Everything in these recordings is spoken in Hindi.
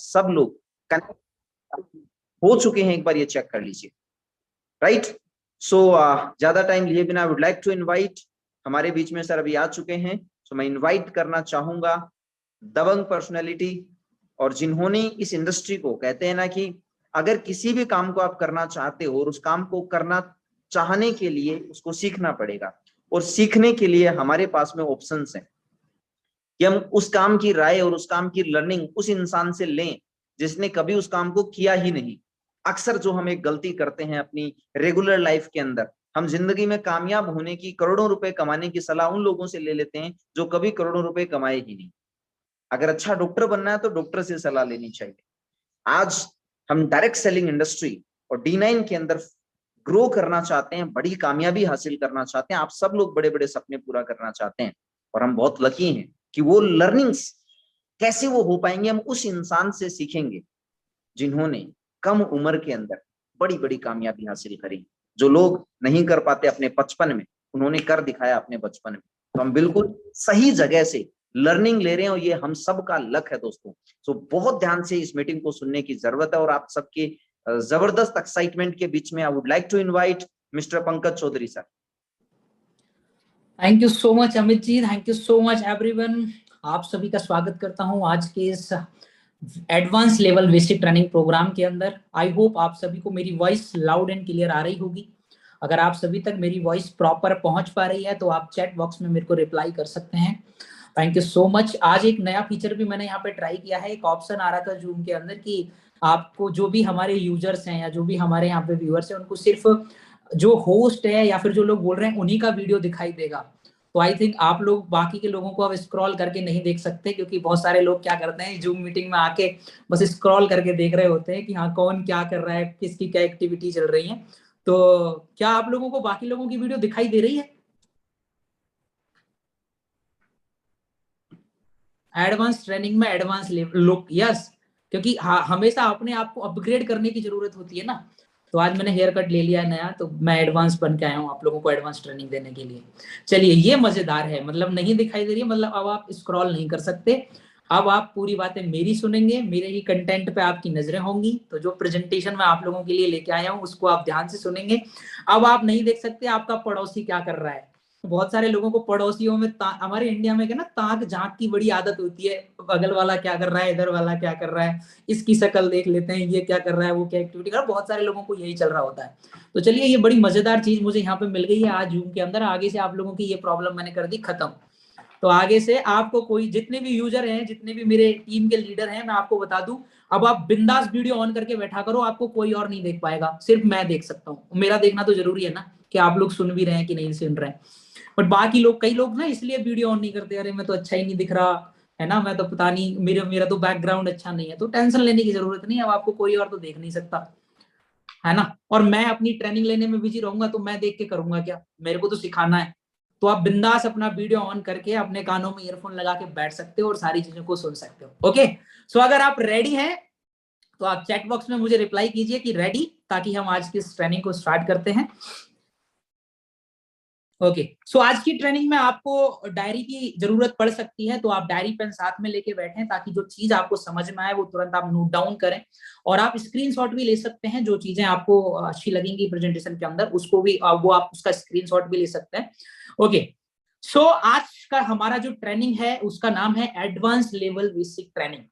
सब लोग कनेक्ट हो चुके हैं, एक बार ये चेक कर लीजिए, राइट। सो ज्यादा टाइम लिए बिना I would like to invite, हमारे बीच में सर अभी आ चुके हैं, तो मैं इनवाइट करना चाहूंगा दबंग पर्सनैलिटी, और जिन्होंने इस इंडस्ट्री को, कहते हैं ना कि अगर किसी भी काम को आप करना चाहते हो और उस काम को करना चाहने के लिए उसको सीखना पड़ेगा, और सीखने के लिए हमारे पास में ऑप्शंस हैं कि हम उस काम की राय और उस काम की लर्निंग उस इंसान से लें जिसने कभी उस काम को किया ही नहीं। अक्सर जो हम एक गलती करते हैं अपनी रेगुलर लाइफ के अंदर, हम जिंदगी में कामयाब होने की, करोड़ों रुपए कमाने की सलाह उन लोगों से ले लेते हैं जो कभी करोड़ों रुपए कमाए ही नहीं। अगर अच्छा डॉक्टर बनना है तो डॉक्टर से सलाह लेनी चाहिए। आज हम डायरेक्ट सेलिंग इंडस्ट्री और D9 के अंदर ग्रो करना चाहते हैं, बड़ी कामयाबी हासिल करना चाहते हैं, आप सब लोग बड़े बड़े सपने पूरा करना चाहते हैं, और हम बहुत लकी हैं कि वो लर्निंग्स कैसे वो हो पाएंगे, हम उस इंसान से सीखेंगे जिन्होंने कम उम्र के अंदर बड़ी बड़ी कामयाबी हासिल करी। जो लोग नहीं कर पाते अपने 55 में, उन्होंने कर दिखाया अपने बचपन में। तो हम बिल्कुल सही जगह से लर्निंग ले रहे हैं, और ये हम सब का लक है दोस्तों। तो बहुत ध्यान से इस मीटिंग को सुनने की जरूरत है, और आप सबके जबरदस्त एक्साइटमेंट के बीच में I would like to invite mister Pankaj Chaudhary sir. Thank you so much Amit ji, thank you so much everyone. आप सभी का स्वागत करता हूं आज के इस advance level basic training program के अंदर। आई होप आप सभी को मेरी वॉइस लाउड एंड क्लियर आ रही होगी। अगर आप सभी तक मेरी वॉइस प्रॉपर पहुंच पा रही है तो आप चैट बॉक्स में मेरे को रिप्लाई कर सकते हैं। Thank you so much. आज एक नया फीचर भी मैंने यहाँ पे ट्राई किया है। एक ऑप्शन आ रहा था जूम के अंदर कि आपको जो भी हमारे यूजर्स हैं या जो भी हमारे यहाँ पे व्यूअर्स हैं, उनको सिर्फ जो होस्ट है या फिर जो लोग बोल रहे हैं उन्हीं का वीडियो दिखाई देगा। तो आई थिंक आप लोग बाकी के लोगों को अब स्क्रॉल करके नहीं देख सकते, क्योंकि बहुत सारे लोग क्या करते हैं, जूम मीटिंग में आके बस स्क्रॉल करके देख रहे होते हैं कि हाँ कौन क्या कर रहा है, किसकी क्या एक्टिविटी चल रही है। तो क्या आप लोगों को बाकी लोगों की वीडियो दिखाई दे रही है? एडवांस ट्रेनिंग में एडवांस लुक, यस, क्योंकि हमेशा अपने आप को अपग्रेड करने की जरूरत होती है ना। तो आज मैंने हेयर कट ले लिया है नया, तो मैं एडवांस बन के आया हूँ आप लोगों को एडवांस ट्रेनिंग देने के लिए। चलिए, ये मजेदार है, मतलब नहीं दिखाई दे रही है, मतलब अब आप स्क्रॉल नहीं कर सकते। अब आप पूरी बातें मेरी सुनेंगे, मेरे ही कंटेंट पे आपकी नजरें होंगी। तो जो प्रेजेंटेशन मैं आप लोगों के लिए लेके आया हूँ उसको आप ध्यान से सुनेंगे। अब आप नहीं देख सकते आपका पड़ोसी क्या कर रहा है। बहुत सारे लोगों को पड़ोसियों में हमारे इंडिया में क्या ना, ताक झांक की बड़ी आदत होती है। बगल वाला क्या कर रहा है, इधर वाला क्या कर रहा है, इसकी शक्ल देख लेते हैं, ये क्या कर रहा है, वो क्या एक्टिविटी कर रहा है। बहुत सारे लोगों को यही चल रहा होता है। तो चलिए, ये बड़ी मजेदार चीज मुझे यहाँ पे मिल गई है आज जूम के अंदर। आगे से आप लोगों की ये प्रॉब्लम मैंने कर दी खत्म। तो आगे से आपको कोई, जितने भी यूजर हैं, जितने भी मेरे टीम के लीडर हैं, मैं आपको बता दूं, अब आप बिंदास वीडियो ऑन करके बैठा करो, आपको कोई और नहीं देख पाएगा, सिर्फ मैं देख सकता हूँ। मेरा देखना तो जरूरी है ना कि आप लोग सुन भी रहे हैं कि नहीं सुन रहे हैं। बट बाकी लोग, कई लोग ना इसलिए वीडियो ऑन नहीं करते, अरे मैं तो अच्छा ही नहीं दिख रहा है ना, मैं तो पता नहीं, मेरा तो बैकग्राउंड अच्छा नहीं है। तो टेंशन लेने की जरूरत नहीं, अब आपको कोई और तो देख नहीं सकता है ना। और मैं अपनी ट्रेनिंग लेने में बिजी रहूंगा तो मैं देख के करूंगा क्या, मेरे को तो सिखाना है। तो आप बिंदास अपना वीडियो ऑन करके अपने कानों में ईयरफोन लगा के बैठ सकते हो और सारी चीजों को सुन सकते हो। ओके, सो अगर आप रेडी हैं तो आप चैट बॉक्स में मुझे रिप्लाई कीजिए कि रेडी, ताकि हम आज की इस ट्रेनिंग को स्टार्ट करते हैं। ओके, सो आज की ट्रेनिंग में आपको डायरी की जरूरत पड़ सकती है, तो आप डायरी पेन साथ में लेके बैठें, ताकि जो चीज आपको समझ में आए वो तुरंत आप नोट डाउन करें। और आप स्क्रीनशॉट भी ले सकते हैं, जो चीजें आपको अच्छी लगेंगी प्रेजेंटेशन के अंदर उसको भी वो आप उसका स्क्रीनशॉट भी ले सकते हैं। ओके, सो आज का हमारा जो ट्रेनिंग है उसका नाम है एडवांस लेवल बेसिक ट्रेनिंग।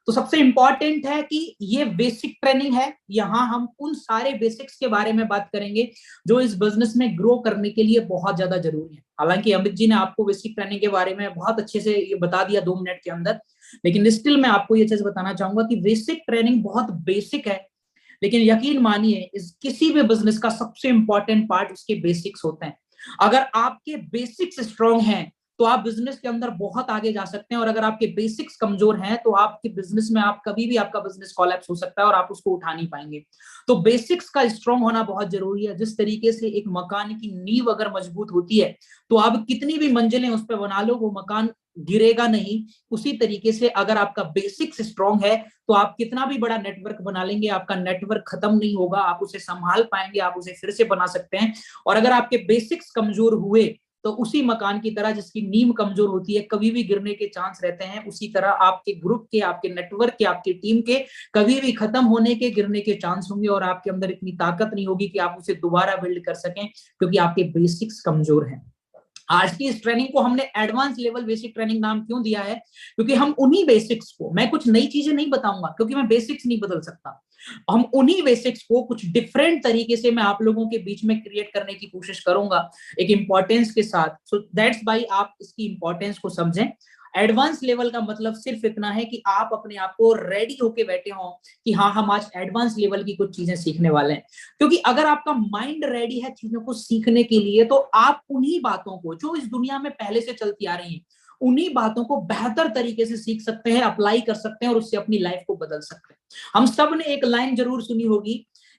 तो सबसे इंपॉर्टेंट है कि ये बेसिक ट्रेनिंग है। यहाँ हम उन सारे बेसिक्स के बारे में बात करेंगे जो इस बिजनेस में ग्रो करने के लिए बहुत ज्यादा जरूरी है। हालांकि अमित जी ने आपको बेसिक ट्रेनिंग के बारे में बहुत अच्छे से ये बता दिया 2 मिनट के अंदर, लेकिन स्टिल मैं आपको ये चीज बताना चाहूंगा कि बेसिक ट्रेनिंग बहुत बेसिक है, लेकिन यकीन मानिए इस किसी भी बिजनेस का सबसे इंपॉर्टेंट पार्ट उसके बेसिक्स होते हैं। अगर आपके बेसिक्स स्ट्रांग हैं तो आप बिजनेस के अंदर बहुत आगे जा सकते हैं, और अगर आपके बेसिक्स कमजोर हैं तो आपके बिजनेस में आप कभी भी, आपका बिजनेस कोलैप्स हो सकता है और आप उसको उठा नहीं पाएंगे। तो बेसिक्स का स्ट्रांग होना बहुत जरूरी है। जिस तरीके से एक मकान की नींव अगर मजबूत होती है तो आप कितनी भी मंजिलें उस पर बना लो, वो मकान गिरेगा नहीं। उसी तरीके से अगर आपका बेसिक्स स्ट्रांग है तो आप कितना भी बड़ा नेटवर्क बना लेंगे, आपका नेटवर्क खत्म नहीं होगा, आप उसे संभाल पाएंगे, आप उसे फिर से बना सकते हैं। और अगर आपके बेसिक्स कमजोर हुए तो उसी मकान की तरह जिसकी नींव कमजोर होती है, कभी भी गिरने के चांस रहते हैं, उसी तरह आपके ग्रुप के, आपके नेटवर्क के, आपकी टीम के कभी भी खत्म होने के, गिरने के चांस होंगे और आपके अंदर इतनी ताकत नहीं होगी कि आप उसे दोबारा बिल्ड कर सकें, क्योंकि आपके बेसिक्स कमजोर हैं। आज की इस ट्रेनिंग को हमने एडवांस लेवल बेसिक ट्रेनिंग नाम क्यों दिया है? क्योंकि हम उन्हीं बेसिक्स को, मैं कुछ नई चीजें नहीं बताऊंगा क्योंकि मैं बेसिक्स नहीं बदल सकता, हम उन्हीं बेसिक्स को कुछ डिफरेंट तरीके से मैं आप लोगों के बीच में क्रिएट करने की कोशिश करूंगा एक इंपॉर्टेंस के साथ। सो दैट्स वाई आप इसकी इंपॉर्टेंस को समझें। एडवांस लेवल का मतलब सिर्फ इतना है कि आप अपने आप को रेडी होके बैठे हो कि हाँ, हम आज एडवांस लेवल की कुछ चीजें सीखने वाले हैं। क्योंकि अगर आपका माइंड रेडी है चीजों को सीखने के लिए, तो आप उन्हीं बातों को जो इस दुनिया में पहले से चलती आ रही हैं, उन्हीं बातों को बेहतर तरीके से सीख सकते हैं, अप्लाई कर सकते हैं और उससे अपनी लाइफ को बदल सकते हैं। हम सब ने एक लाइन जरूर सुनी होगी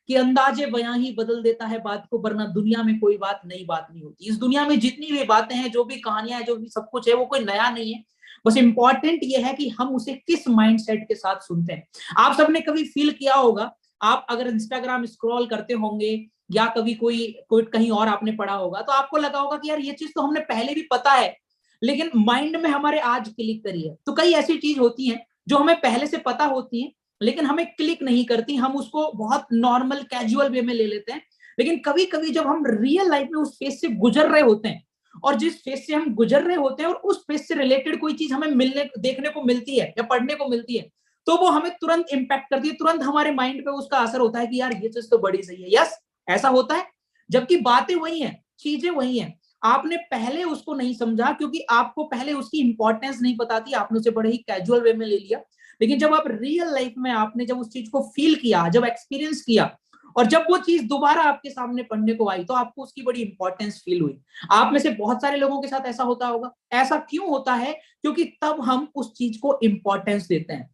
कि अंदाजे बयां ही बदल देता है बात को, वरना दुनिया में कोई बात नई बात नहीं होती। इस दुनिया में जितनी भी बातें हैं, जो भी कहानियां हैं, जो भी सब कुछ है, वो कोई नया नहीं है। बस इंपॉर्टेंट ये है कि हम उसे किस माइंडसेट के साथ सुनते हैं। आप सबने कभी फील किया होगा, आप अगर इंस्टाग्राम स्क्रॉल करते होंगे या कभी कोई कहीं और आपने पढ़ा होगा, तो आपको लगा होगा कि यार ये चीज तो हमने पहले भी पता है, लेकिन माइंड में हमारे आज क्लिक करी है। तो कई ऐसी चीज होती हैं जो हमें पहले से पता होती हैं, लेकिन हमें क्लिक नहीं करती, हम उसको बहुत नॉर्मल कैजुअल वे में ले लेते हैं। लेकिन कभी कभी जब हम रियल लाइफ में उस फेज से गुजर रहे होते हैं, और जिस फेज से हम गुजर रहे होते हैं और उस फेज से रिलेटेड कोई चीज हमें देखने को मिलती है या पढ़ने को मिलती है, तो वो हमें तुरंत इंपैक्ट करती है, तुरंत हमारे माइंड पे उसका असर होता है कि यार ये चीज तो बड़ी सही है। यस, ऐसा होता है। जबकि बातें वही हैं, चीजें वही हैं, आपने पहले उसको नहीं समझा क्योंकि आपको पहले उसकी इंपॉर्टेंस नहीं पता थी, आपने उसे बड़े ही कैजुअल वे में ले लिया। लेकिन जब आप रियल लाइफ में आपने जब उस चीज को फील किया, जब एक्सपीरियंस किया, और जब वो चीज दोबारा आपके सामने पढ़ने को आई, तो आपको उसकी बड़ी इंपॉर्टेंस फील हुई। आप में से बहुत सारे लोगों के साथ ऐसा होता होगा। ऐसा क्यों होता है? क्योंकि तब हम उस चीज को इंपॉर्टेंस देते हैं।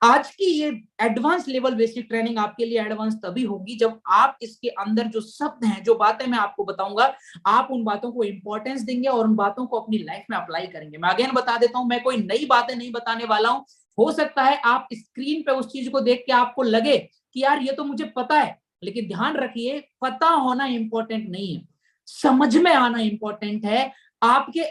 आज की ये एडवांस लेवल बेसिक ट्रेनिंग आपके लिए एडवांस तभी होगी जब आप इसके अंदर जो शब्द हैं, जो बातें मैं आपको बताऊंगा, आप उन बातों को इंपॉर्टेंस देंगे और उन बातों को अपनी लाइफ में अप्लाई करेंगे। मैं अगेन बता देता हूं, मैं कोई नई बातें नहीं बताने वाला हूं। हो सकता है आप स्क्रीन पे उस चीज को देख के आपको लगे कि यार ये तो मुझे पता है, लेकिन ध्यान रखिए, पता होना इंपॉर्टेंट नहीं है, समझ में आना इंपॉर्टेंट है, आपके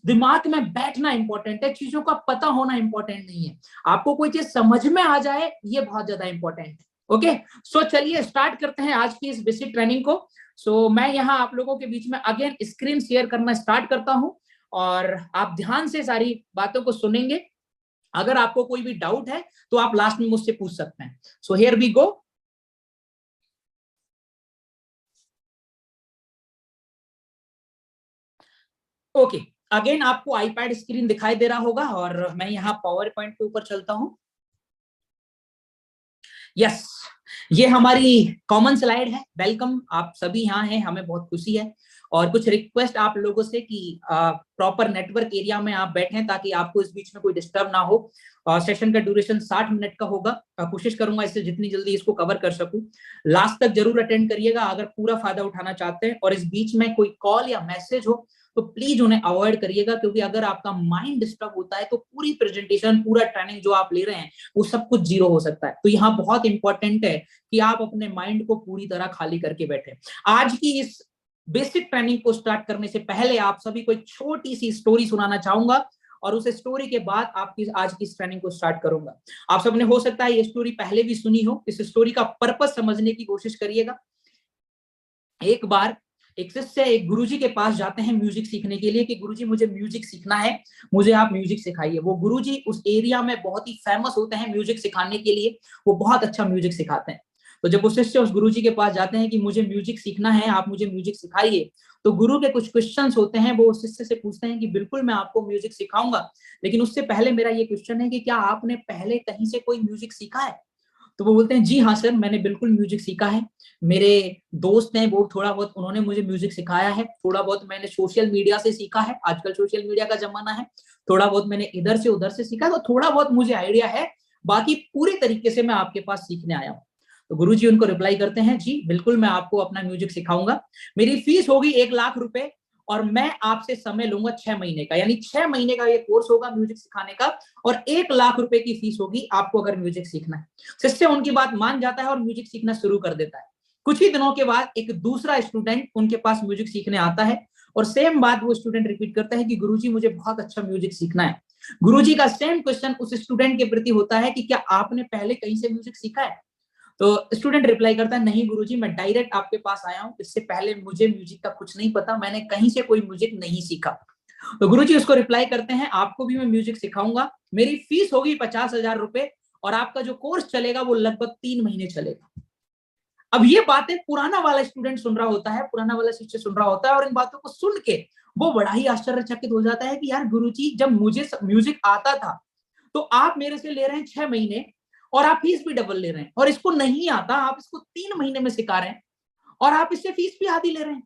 दिमाग में बैठना इंपॉर्टेंट है। चीजों का पता होना इंपॉर्टेंट नहीं है, आपको कोई चीज समझ में आ जाए, ये बहुत ज्यादा इंपॉर्टेंट है। ओके, सो चलिए स्टार्ट करते हैं आज की इस बेसिक ट्रेनिंग को। सो मैं यहाँ आप लोगों के बीच में अगेन स्क्रीन शेयर करना स्टार्ट करता हूँ और आप ध्यान से सारी बातों को सुनेंगे। अगर आपको कोई भी डाउट है तो आप लास्ट में मुझसे पूछ सकते हैं। So here we go. Okay, again आपको आईपैड स्क्रीन दिखाई दे रहा होगा और मैं यहाँ पावर पॉइंट के ऊपर चलता हूँ। यस, ये हमारी कॉमन स्लाइड है। वेलकम, आप सभी यहाँ हैं, हमें बहुत खुशी है। और कुछ रिक्वेस्ट आप लोगों से कि प्रॉपर नेटवर्क एरिया में आप बैठें ताकि आपको इस बीच में कोई डिस्टर्ब ना हो। सेशन का ड्यूरेशन 60 मिनट का होगा। कोशिश करूंगा इससे जितनी जल्दी इसको कवर कर सकूं। लास्ट तक जरूर अटेंड करिएगा अगर पूरा फायदा उठाना चाहते हैं। और इस बीच में कोई कॉल या मैसेज हो तो प्लीज उन्हें अवॉइड करिएगा, क्योंकि अगर आपका माइंड डिस्टर्ब होता है तो पूरी प्रेजेंटेशन, पूरा ट्रेनिंग जो आप ले रहे हैं, वो सब कुछ जीरो हो सकता है। तो यहाँ बहुत इंपॉर्टेंट है कि आप अपने माइंड को पूरी तरह खाली करके बैठे। आज की इस बेसिक ट्रेनिंग को स्टार्ट करने से पहले आप सभी को एक छोटी सी स्टोरी सुनाना चाहूंगा और उस स्टोरी के बाद आपकी आज की इस ट्रेनिंग को स्टार्ट करूंगा। आप सबने हो सकता है ये स्टोरी पहले भी सुनी हो। इस स्टोरी का पर्पस समझने की कोशिश करिएगा। एक बार एक शिष्य एक गुरुजी के पास जाते हैं म्यूजिक सीखने के लिए कि गुरुजी मुझे म्यूजिक सीखना है, मुझे आप म्यूजिक सिखाइए। वो गुरुजी उस एरिया में बहुत ही फेमस होते हैं म्यूजिक सिखाने के लिए, वो बहुत अच्छा म्यूजिक सिखाते हैं। तो जब वो शिष्य उस गुरुजी के पास जाते हैं कि मुझे म्यूजिक सीखना है, आप मुझे म्यूजिक सिखाइए, तो गुरु के कुछ क्वेश्चंस होते हैं। वो शिष्य से पूछते हैं कि बिल्कुल मैं आपको म्यूजिक सिखाऊंगा, लेकिन उससे पहले मेरा ये क्वेश्चन है कि क्या आपने पहले कहीं से कोई म्यूजिक सीखा है? तो वो बोलते हैं जी हाँ सर, मैंने बिल्कुल म्यूजिक सीखा है। मेरे दोस्त हैं, वो थोड़ा बहुत उन्होंने मुझे म्यूजिक सिखाया है। थोड़ा बहुत मैंने सोशल मीडिया से सीखा है, आजकल सोशल मीडिया का जमाना है। थोड़ा बहुत मैंने इधर से उधर से सीखा, तो थोड़ा बहुत मुझे आइडिया है, बाकी पूरी तरीके से मैं आपके पास सीखने आया हूँ। तो गुरुजी उनको रिप्लाई करते हैं, जी बिल्कुल मैं आपको अपना म्यूजिक सिखाऊंगा। मेरी फीस होगी 1 लाख रुपए और मैं आपसे समय लूंगा 6 महीने का, यानी 6 महीने का ये कोर्स होगा म्यूजिक सिखाने का और 1 लाख रुपए की फीस होगी आपको अगर म्यूजिक सीखना है। शिष्य उनकी बात मान जाता है और म्यूजिक सीखना शुरू कर देता है। कुछ ही दिनों के बाद एक दूसरा स्टूडेंट उनके पास म्यूजिक सीखने आता है और सेम बात वो स्टूडेंट रिपीट करता है कि गुरुजी मुझे बहुत अच्छा म्यूजिक सीखना है। गुरुजी का सेम क्वेश्चन उस स्टूडेंट के प्रति होता है कि क्या आपने पहले कहीं से म्यूजिक सीखा है? तो स्टूडेंट रिप्लाई करता है, नहीं गुरुजी, मैं डायरेक्ट आपके पास आया हूँ, इससे पहले मुझे म्यूजिक का कुछ नहीं पता, मैंने कहीं से कोई म्यूजिक नहीं सीखा। तो गुरुजी उसको रिप्लाई करते हैं, आपको भी मैं म्यूजिक सिखाऊंगा, मेरी फीस होगी 50,000 रुपए और आपका जो कोर्स चलेगा वो लगभग 3 महीने चलेगा। अब ये बातें पुराना वाला स्टूडेंट सुन रहा होता है, पुराना वाला शिष्य सुन रहा होता है, और इन बातों को सुन के वो बड़ा ही आश्चर्यचकित हो जाता है कि यार गुरुजी, जब मुझे म्यूजिक आता था तो आप मेरे से ले रहे हैं 6 महीने और आप फीस भी डबल ले रहे हैं, और इसको नहीं आता, आप इसको 3 महीने में सिखा रहे हैं और आप इससे फीस भी आधी ले रहे हैं।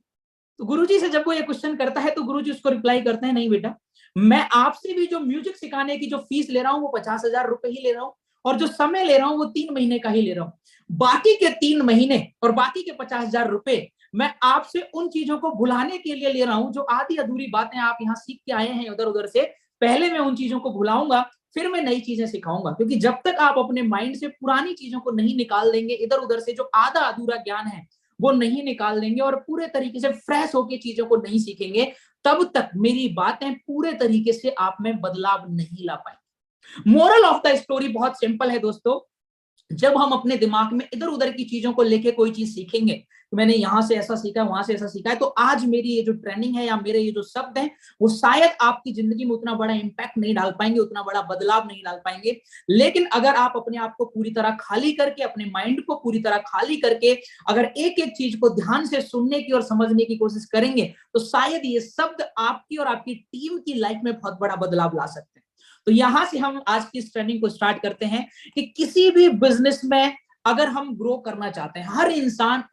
तो गुरुजी से जब वो ये क्वेश्चन करता है तो गुरुजी उसको रिप्लाई करते हैं, नहीं बेटा, मैं आपसे भी जो म्यूजिक सिखाने की जो फीस ले रहा हूँ वो 50,000 रुपए ही ले रहा हूँ, और जो समय ले रहा हूँ वो 3 महीने का ही ले रहा हूँ। बाकी के 3 महीने और बाकी के 50,000 रुपए मैं आपसे उन चीजों को भुलाने के लिए ले रहा हूँ जो आधी अधूरी बातें आप यहाँ सीख के आए हैं उधर उधर से। पहले मैं उन चीजों को भुलाऊंगा, फिर मैं नई चीजें सिखाऊंगा, क्योंकि जब तक आप अपने माइंड से पुरानी चीजों को नहीं निकाल देंगे, इधर उधर से जो आधा अधूरा ज्ञान है वो नहीं निकाल देंगे और पूरे तरीके से फ्रेश होकर चीजों को नहीं सीखेंगे, तब तक मेरी बातें पूरे तरीके से आप में बदलाव नहीं ला पाएंगे। मोरल ऑफ द स्टोरी बहुत सिंपल है दोस्तों, जब हम अपने दिमाग में इधर उधर की चीजों को लेके कोई चीज सीखेंगे, तो मैंने यहां से ऐसा सीखा, वहां से ऐसा सीखा है, तो आज मेरी ये जो ट्रेनिंग है या मेरे ये जो शब्द हैं वो शायद आपकी जिंदगी में उतना बड़ा इंपैक्ट नहीं डाल पाएंगे, उतना बड़ा बदलाव नहीं डाल पाएंगे। लेकिन अगर आप अपने आप को पूरी तरह खाली करके, अपने माइंड को पूरी तरह खाली करके अगर एक एक चीज को ध्यान से सुनने की और समझने की कोशिश करेंगे, तो शायद ये शब्द आपकी और आपकी टीम की लाइफ में बहुत बड़ा बदलाव ला सकते हैं। तो यहां से हम आज की इस ट्रेनिंग को स्टार्ट करते हैं कि किसी भी बिजनेस में अगर हम ग्रो करना चाहते हैं, हर इंसान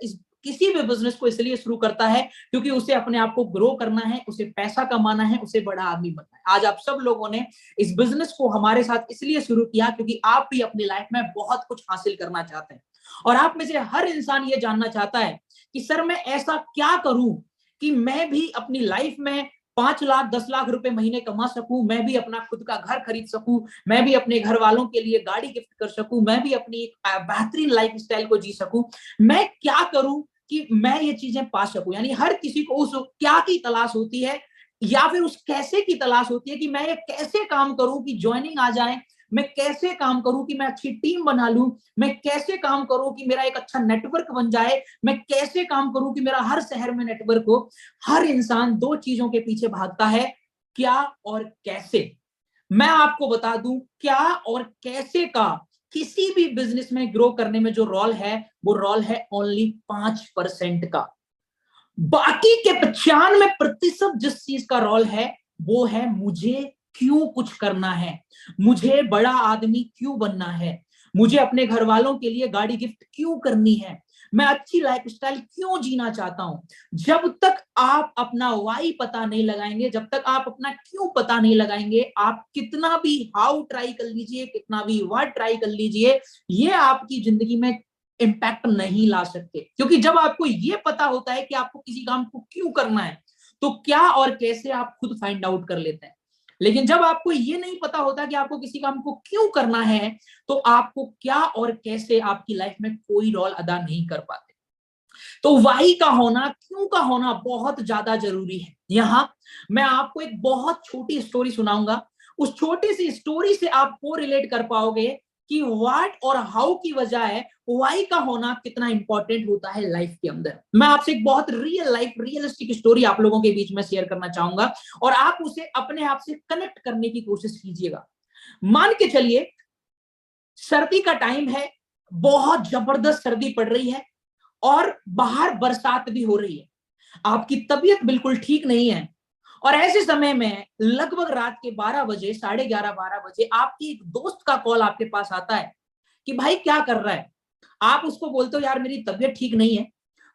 किसी भी बिजनेस को इसलिए शुरू करता है क्योंकि उसे अपने आप को ग्रो करना है, उसे पैसा कमाना है, उसे बड़ा आदमी बनना है। आज आप सब लोगों ने इस बिजनेस को हमारे साथ इसलिए शुरू किया क्योंकि आप भी अपनी लाइफ में बहुत कुछ हासिल करना चाहते हैं, और आप में से हर इंसान ये जानना चाहता है कि सर मैं ऐसा क्या करूं कि मैं भी अपनी लाइफ में 5 लाख 10 लाख रुपए महीने कमा सकूं, मैं भी अपना खुद का घर खरीद सकूं, मैं भी अपने घर वालों के लिए गाड़ी गिफ्ट कर सकूं, मैं भी अपनी बेहतरीन लाइफ स्टाइल को जी सकूं, मैं क्या करूं कि मैं ये चीजें पा सकूं। यानी हर किसी को उस क्या की तलाश होती है या फिर उस कैसे की तलाश होती है कि मैं ये कैसे काम करूं कि ज्वाइनिंग आ जाए, मैं कैसे काम करूं कि मैं अच्छी टीम बना लूं, मैं कैसे काम करूं कि मेरा एक अच्छा नेटवर्क बन जाए, मैं कैसे काम करूं कि मेरा हर शहर में नेटवर्क हो। हर इंसान 2 चीजों के पीछे भागता है, क्या और कैसे। मैं आपको बता दूं, क्या और कैसे का किसी भी बिजनेस में ग्रो करने में जो रोल है वो रोल है ओनली 5% का। बाकी के 95% जिस चीज का रोल है वो है मुझे क्यों कुछ करना है, मुझे बड़ा आदमी क्यों बनना है, मुझे अपने घर वालों के लिए गाड़ी गिफ्ट क्यों करनी है, मैं अच्छी लाइफस्टाइल क्यों जीना चाहता हूं। जब तक आप अपना वाई पता नहीं लगाएंगे, जब तक आप अपना क्यों पता नहीं लगाएंगे, आप कितना भी हाउ ट्राई कर लीजिए, कितना भी व्हाट ट्राई कर लीजिए, ये आपकी जिंदगी में इम्पैक्ट नहीं ला सकते। क्योंकि जब आपको ये पता होता है कि आपको किसी काम को क्यों करना है, तो क्या और कैसे आप खुद फाइंड आउट कर लेते हैं। लेकिन जब आपको ये नहीं पता होता कि आपको किसी काम को क्यों करना है, तो आपको क्या और कैसे आपकी लाइफ में कोई रोल अदा नहीं कर पाते। तो वाई का होना, क्यों का होना बहुत ज्यादा जरूरी है। यहां मैं आपको एक बहुत छोटी स्टोरी सुनाऊंगा, उस छोटी सी स्टोरी से आप को रिलेट कर पाओगे कि व्हाट और हाउ की वजह है वाई का होना कितना इंपॉर्टेंट होता है लाइफ के अंदर। मैं आपसे एक बहुत रियल लाइफ रियलिस्टिक स्टोरी आप लोगों के बीच में शेयर करना चाहूंगा और आप उसे अपने आप से कनेक्ट करने की कोशिश कीजिएगा। मान के चलिए सर्दी का टाइम है, बहुत जबरदस्त सर्दी पड़ रही है और बाहर बरसात भी हो रही है, आपकी तबीयत बिल्कुल ठीक नहीं है, और ऐसे समय में लगभग रात के 12 बजे 11:30-12 बजे आपकी एक दोस्त का कॉल आपके पास आता है कि भाई क्या कर रहा है। आप उसको बोलते हो यार मेरी तबीयत ठीक नहीं है,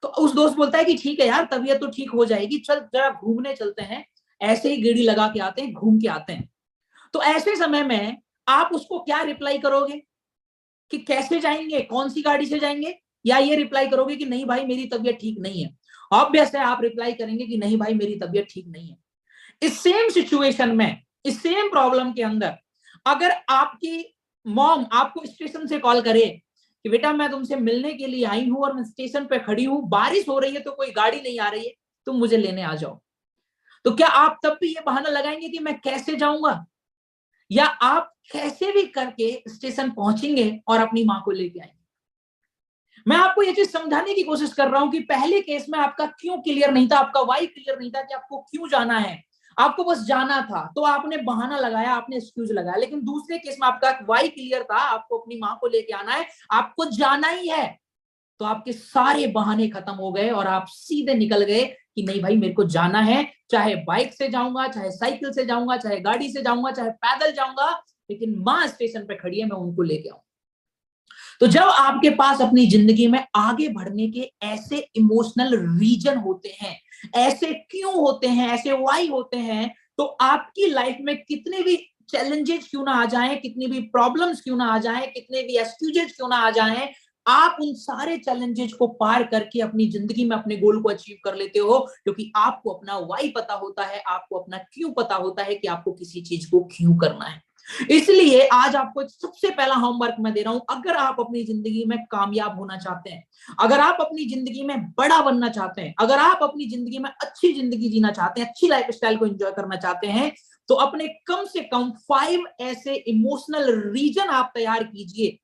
तो उस दोस्त बोलता है कि ठीक है यार तबीयत तो ठीक हो जाएगी, चल जरा घूमने चलते हैं, ऐसे ही गेड़ी लगा के आते हैं, घूम के आते हैं। तो ऐसे समय में आप उसको क्या रिप्लाई करोगे कि कैसे जाएंगे, कौन सी गाड़ी से जाएंगे, या ये रिप्लाई करोगे कि नहीं भाई मेरी तबीयत ठीक नहीं है। ऑब्वियस है आप रिप्लाई करेंगे कि नहीं भाई मेरी तबीयत ठीक नहीं है। इस सेम सिचुएशन में, इस सेम प्रॉब्लम के अंदर अगर आपकी मॉम आपको स्टेशन से कॉल करे कि बेटा मैं तुमसे मिलने के लिए आई हूं और मैं स्टेशन पे खड़ी हूं, बारिश हो रही है तो कोई गाड़ी नहीं आ रही है, तुम मुझे लेने आ जाओ, तो क्या आप तब भी ये बहाना लगाएंगे कि मैं कैसे जाऊंगा, या आप कैसे भी करके स्टेशन पहुंचेंगे और अपनी मां को लेके आएंगे? मैं आपको ये चीज समझाने की कोशिश कर रहा हूं कि पहले केस में आपका क्यों क्लियर नहीं था, आपका वाई क्लियर नहीं था कि आपको क्यों जाना है, आपको बस जाना था, तो आपने बहाना लगाया, आपने एक्सक्यूज लगाया। लेकिन दूसरे केस में आपका वाई क्लियर था, आपको अपनी मां को लेके आना है, आपको जाना ही है, तो आपके सारे बहाने खत्म हो गए और आप सीधे निकल गए कि नहीं भाई मेरे को जाना है, चाहे बाइक से जाऊंगा, चाहे साइकिल से जाऊंगा, चाहे गाड़ी से जाऊंगा, चाहे पैदल जाऊंगा, लेकिन मां स्टेशन पे खड़ी है, मैं उनको लेके आऊंगा। तो जब आपके पास अपनी जिंदगी में आगे बढ़ने के ऐसे इमोशनल रीजन होते हैं, ऐसे क्यों होते हैं, ऐसे वाई होते हैं, तो आपकी लाइफ में कितने भी चैलेंजेस क्यों ना आ जाएं, कितनी भी प्रॉब्लम्स क्यों ना आ जाएं, कितने भी एक्सक्यूजेस क्यों ना आ जाएं, आप उन सारे चैलेंजेस को पार करके अपनी जिंदगी में अपने गोल को अचीव कर लेते हो, क्योंकि आपको अपना वाई पता होता है, आपको अपना क्यों पता होता है कि आपको किसी चीज को क्यों करना है। इसलिए आज आपको सबसे पहला होमवर्क मैं दे रहा हूं, अगर आप अपनी जिंदगी में कामयाब होना चाहते हैं, अगर आप अपनी जिंदगी में बड़ा बनना चाहते हैं, अगर आप अपनी जिंदगी में अच्छी जिंदगी जीना चाहते हैं, अच्छी लाइफस्टाइल को एंजॉय करना चाहते हैं, तो अपने कम से कम 5 ऐसे इमोशनल रीजन आप तैयार कीजिए,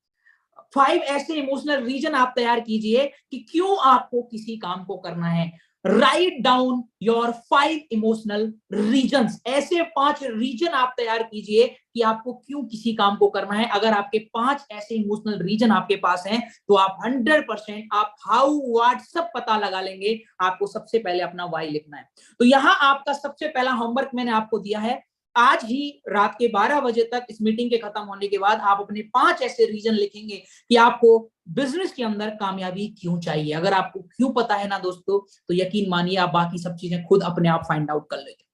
5 ऐसे इमोशनल रीजन आप तैयार कीजिए कि क्यों आपको किसी काम को करना है। Write down your 5 emotional reasons, ऐसे 5 रीजन आप तैयार कीजिए कि आपको क्यों किसी काम को करना है। अगर आपके 5 ऐसे इमोशनल रीजन आपके पास हैं, तो आप 100% आप हाउ व्हाट सब पता लगा लेंगे। आपको सबसे पहले अपना वाई लिखना है। तो यहां आपका सबसे पहला होमवर्क मैंने आपको दिया है, आज ही रात के 12 बजे तक इस मीटिंग के खत्म होने के बाद आप अपने 5 ऐसे रीजन लिखेंगे कि आपको बिजनेस के अंदर कामयाबी क्यों चाहिए। अगर आपको क्यों पता है ना दोस्तों, तो यकीन मानिए आप बाकी सब चीजें खुद अपने आप फाइंड आउट कर लेंगे।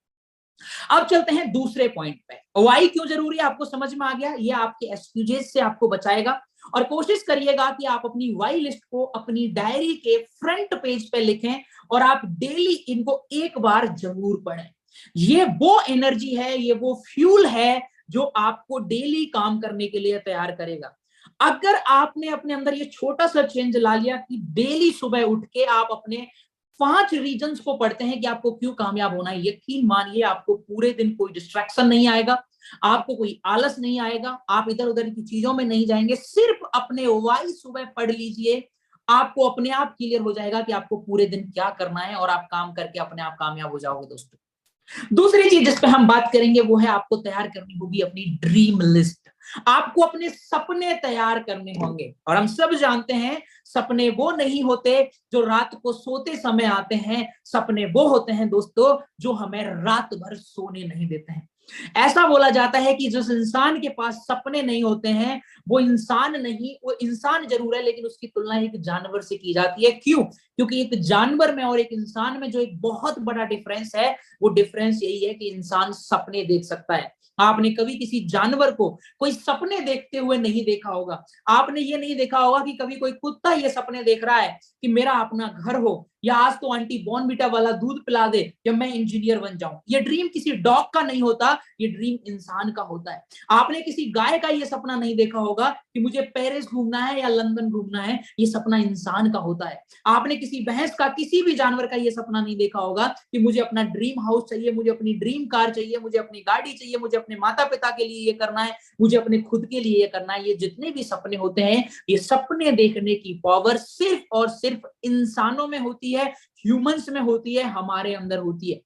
अब चलते हैं दूसरे पॉइंट पे, वाई क्यों जरूरी है, आपको समझ में आ गया। ये आपके एक्सक्यूजेस से आपको बचाएगा, और कोशिश करिएगा कि आप अपनी वाई लिस्ट को अपनी डायरी के फ्रंट पेज पे लिखें और आप डेली इनको एक बार जरूर पढ़ें। ये वो एनर्जी है, ये वो फ्यूल है जो आपको डेली काम करने के लिए तैयार करेगा। अगर आपने अपने अंदर ये छोटा सा चेंज ला लिया कि डेली सुबह उठ के आप अपने 5 रीजंस को पढ़ते हैं कि आपको क्यों कामयाब होना है, यकीन मानिए आपको पूरे दिन कोई डिस्ट्रैक्शन नहीं आएगा, आपको कोई आलस नहीं आएगा, आप इधर उधर की चीजों में नहीं जाएंगे। सिर्फ अपने वाई सुबह पढ़ लीजिए, आपको अपने आप क्लियर हो जाएगा कि आपको पूरे दिन क्या करना है, और आप काम करके अपने आप कामयाब हो जाओगे दोस्तों। दूसरी चीज जिस पे हम बात करेंगे वो है आपको तैयार करनी होगी अपनी ड्रीम लिस्ट। आपको अपने सपने तैयार करने होंगे, और हम सब जानते हैं सपने वो नहीं होते जो रात को सोते समय आते हैं, सपने वो होते हैं दोस्तों जो हमें रात भर सोने नहीं देते हैं। ऐसा बोला जाता है कि जिस इंसान के पास सपने नहीं होते हैं वो इंसान नहीं, वो इंसान जरूर है लेकिन उसकी तुलना एक जानवर से की जाती है। क्यों? क्योंकि एक जानवर में और एक इंसान में जो एक बहुत बड़ा डिफरेंस है, वो डिफरेंस यही है कि इंसान सपने देख सकता है। आपने कभी किसी जानवर को कोई सपने देखते हुए नहीं देखा होगा। आपने ये नहीं देखा होगा कि कभी कोई कुत्ता ये सपने देख रहा है कि मेरा अपना घर हो, या आज तो आंटी बॉर्नविटा वाला दूध पिला दे, या मैं इंजीनियर बन जाऊं। ये ड्रीम किसी डॉग का नहीं होता, ये ड्रीम इंसान का होता है। आपने किसी गाय का ये सपना नहीं देखा होगा कि मुझे पेरिस घूमना है या लंदन घूमना है, ये सपना इंसान का होता है। आपने किसी भैंस का, किसी भी जानवर का ये सपना नहीं देखा होगा कि मुझे अपना ड्रीम हाउस चाहिए, मुझे अपनी ड्रीम कार चाहिए, मुझे अपनी गाड़ी चाहिए, मुझे अपने माता पिता के लिए ये करना है, मुझे अपने खुद के लिए ये करना है। ये जितने भी सपने होते हैं, ये सपने देखने की पावर सिर्फ और सिर्फ इंसानों में होती है, ह्यूमंस में होती है, हमारे अंदर होती है।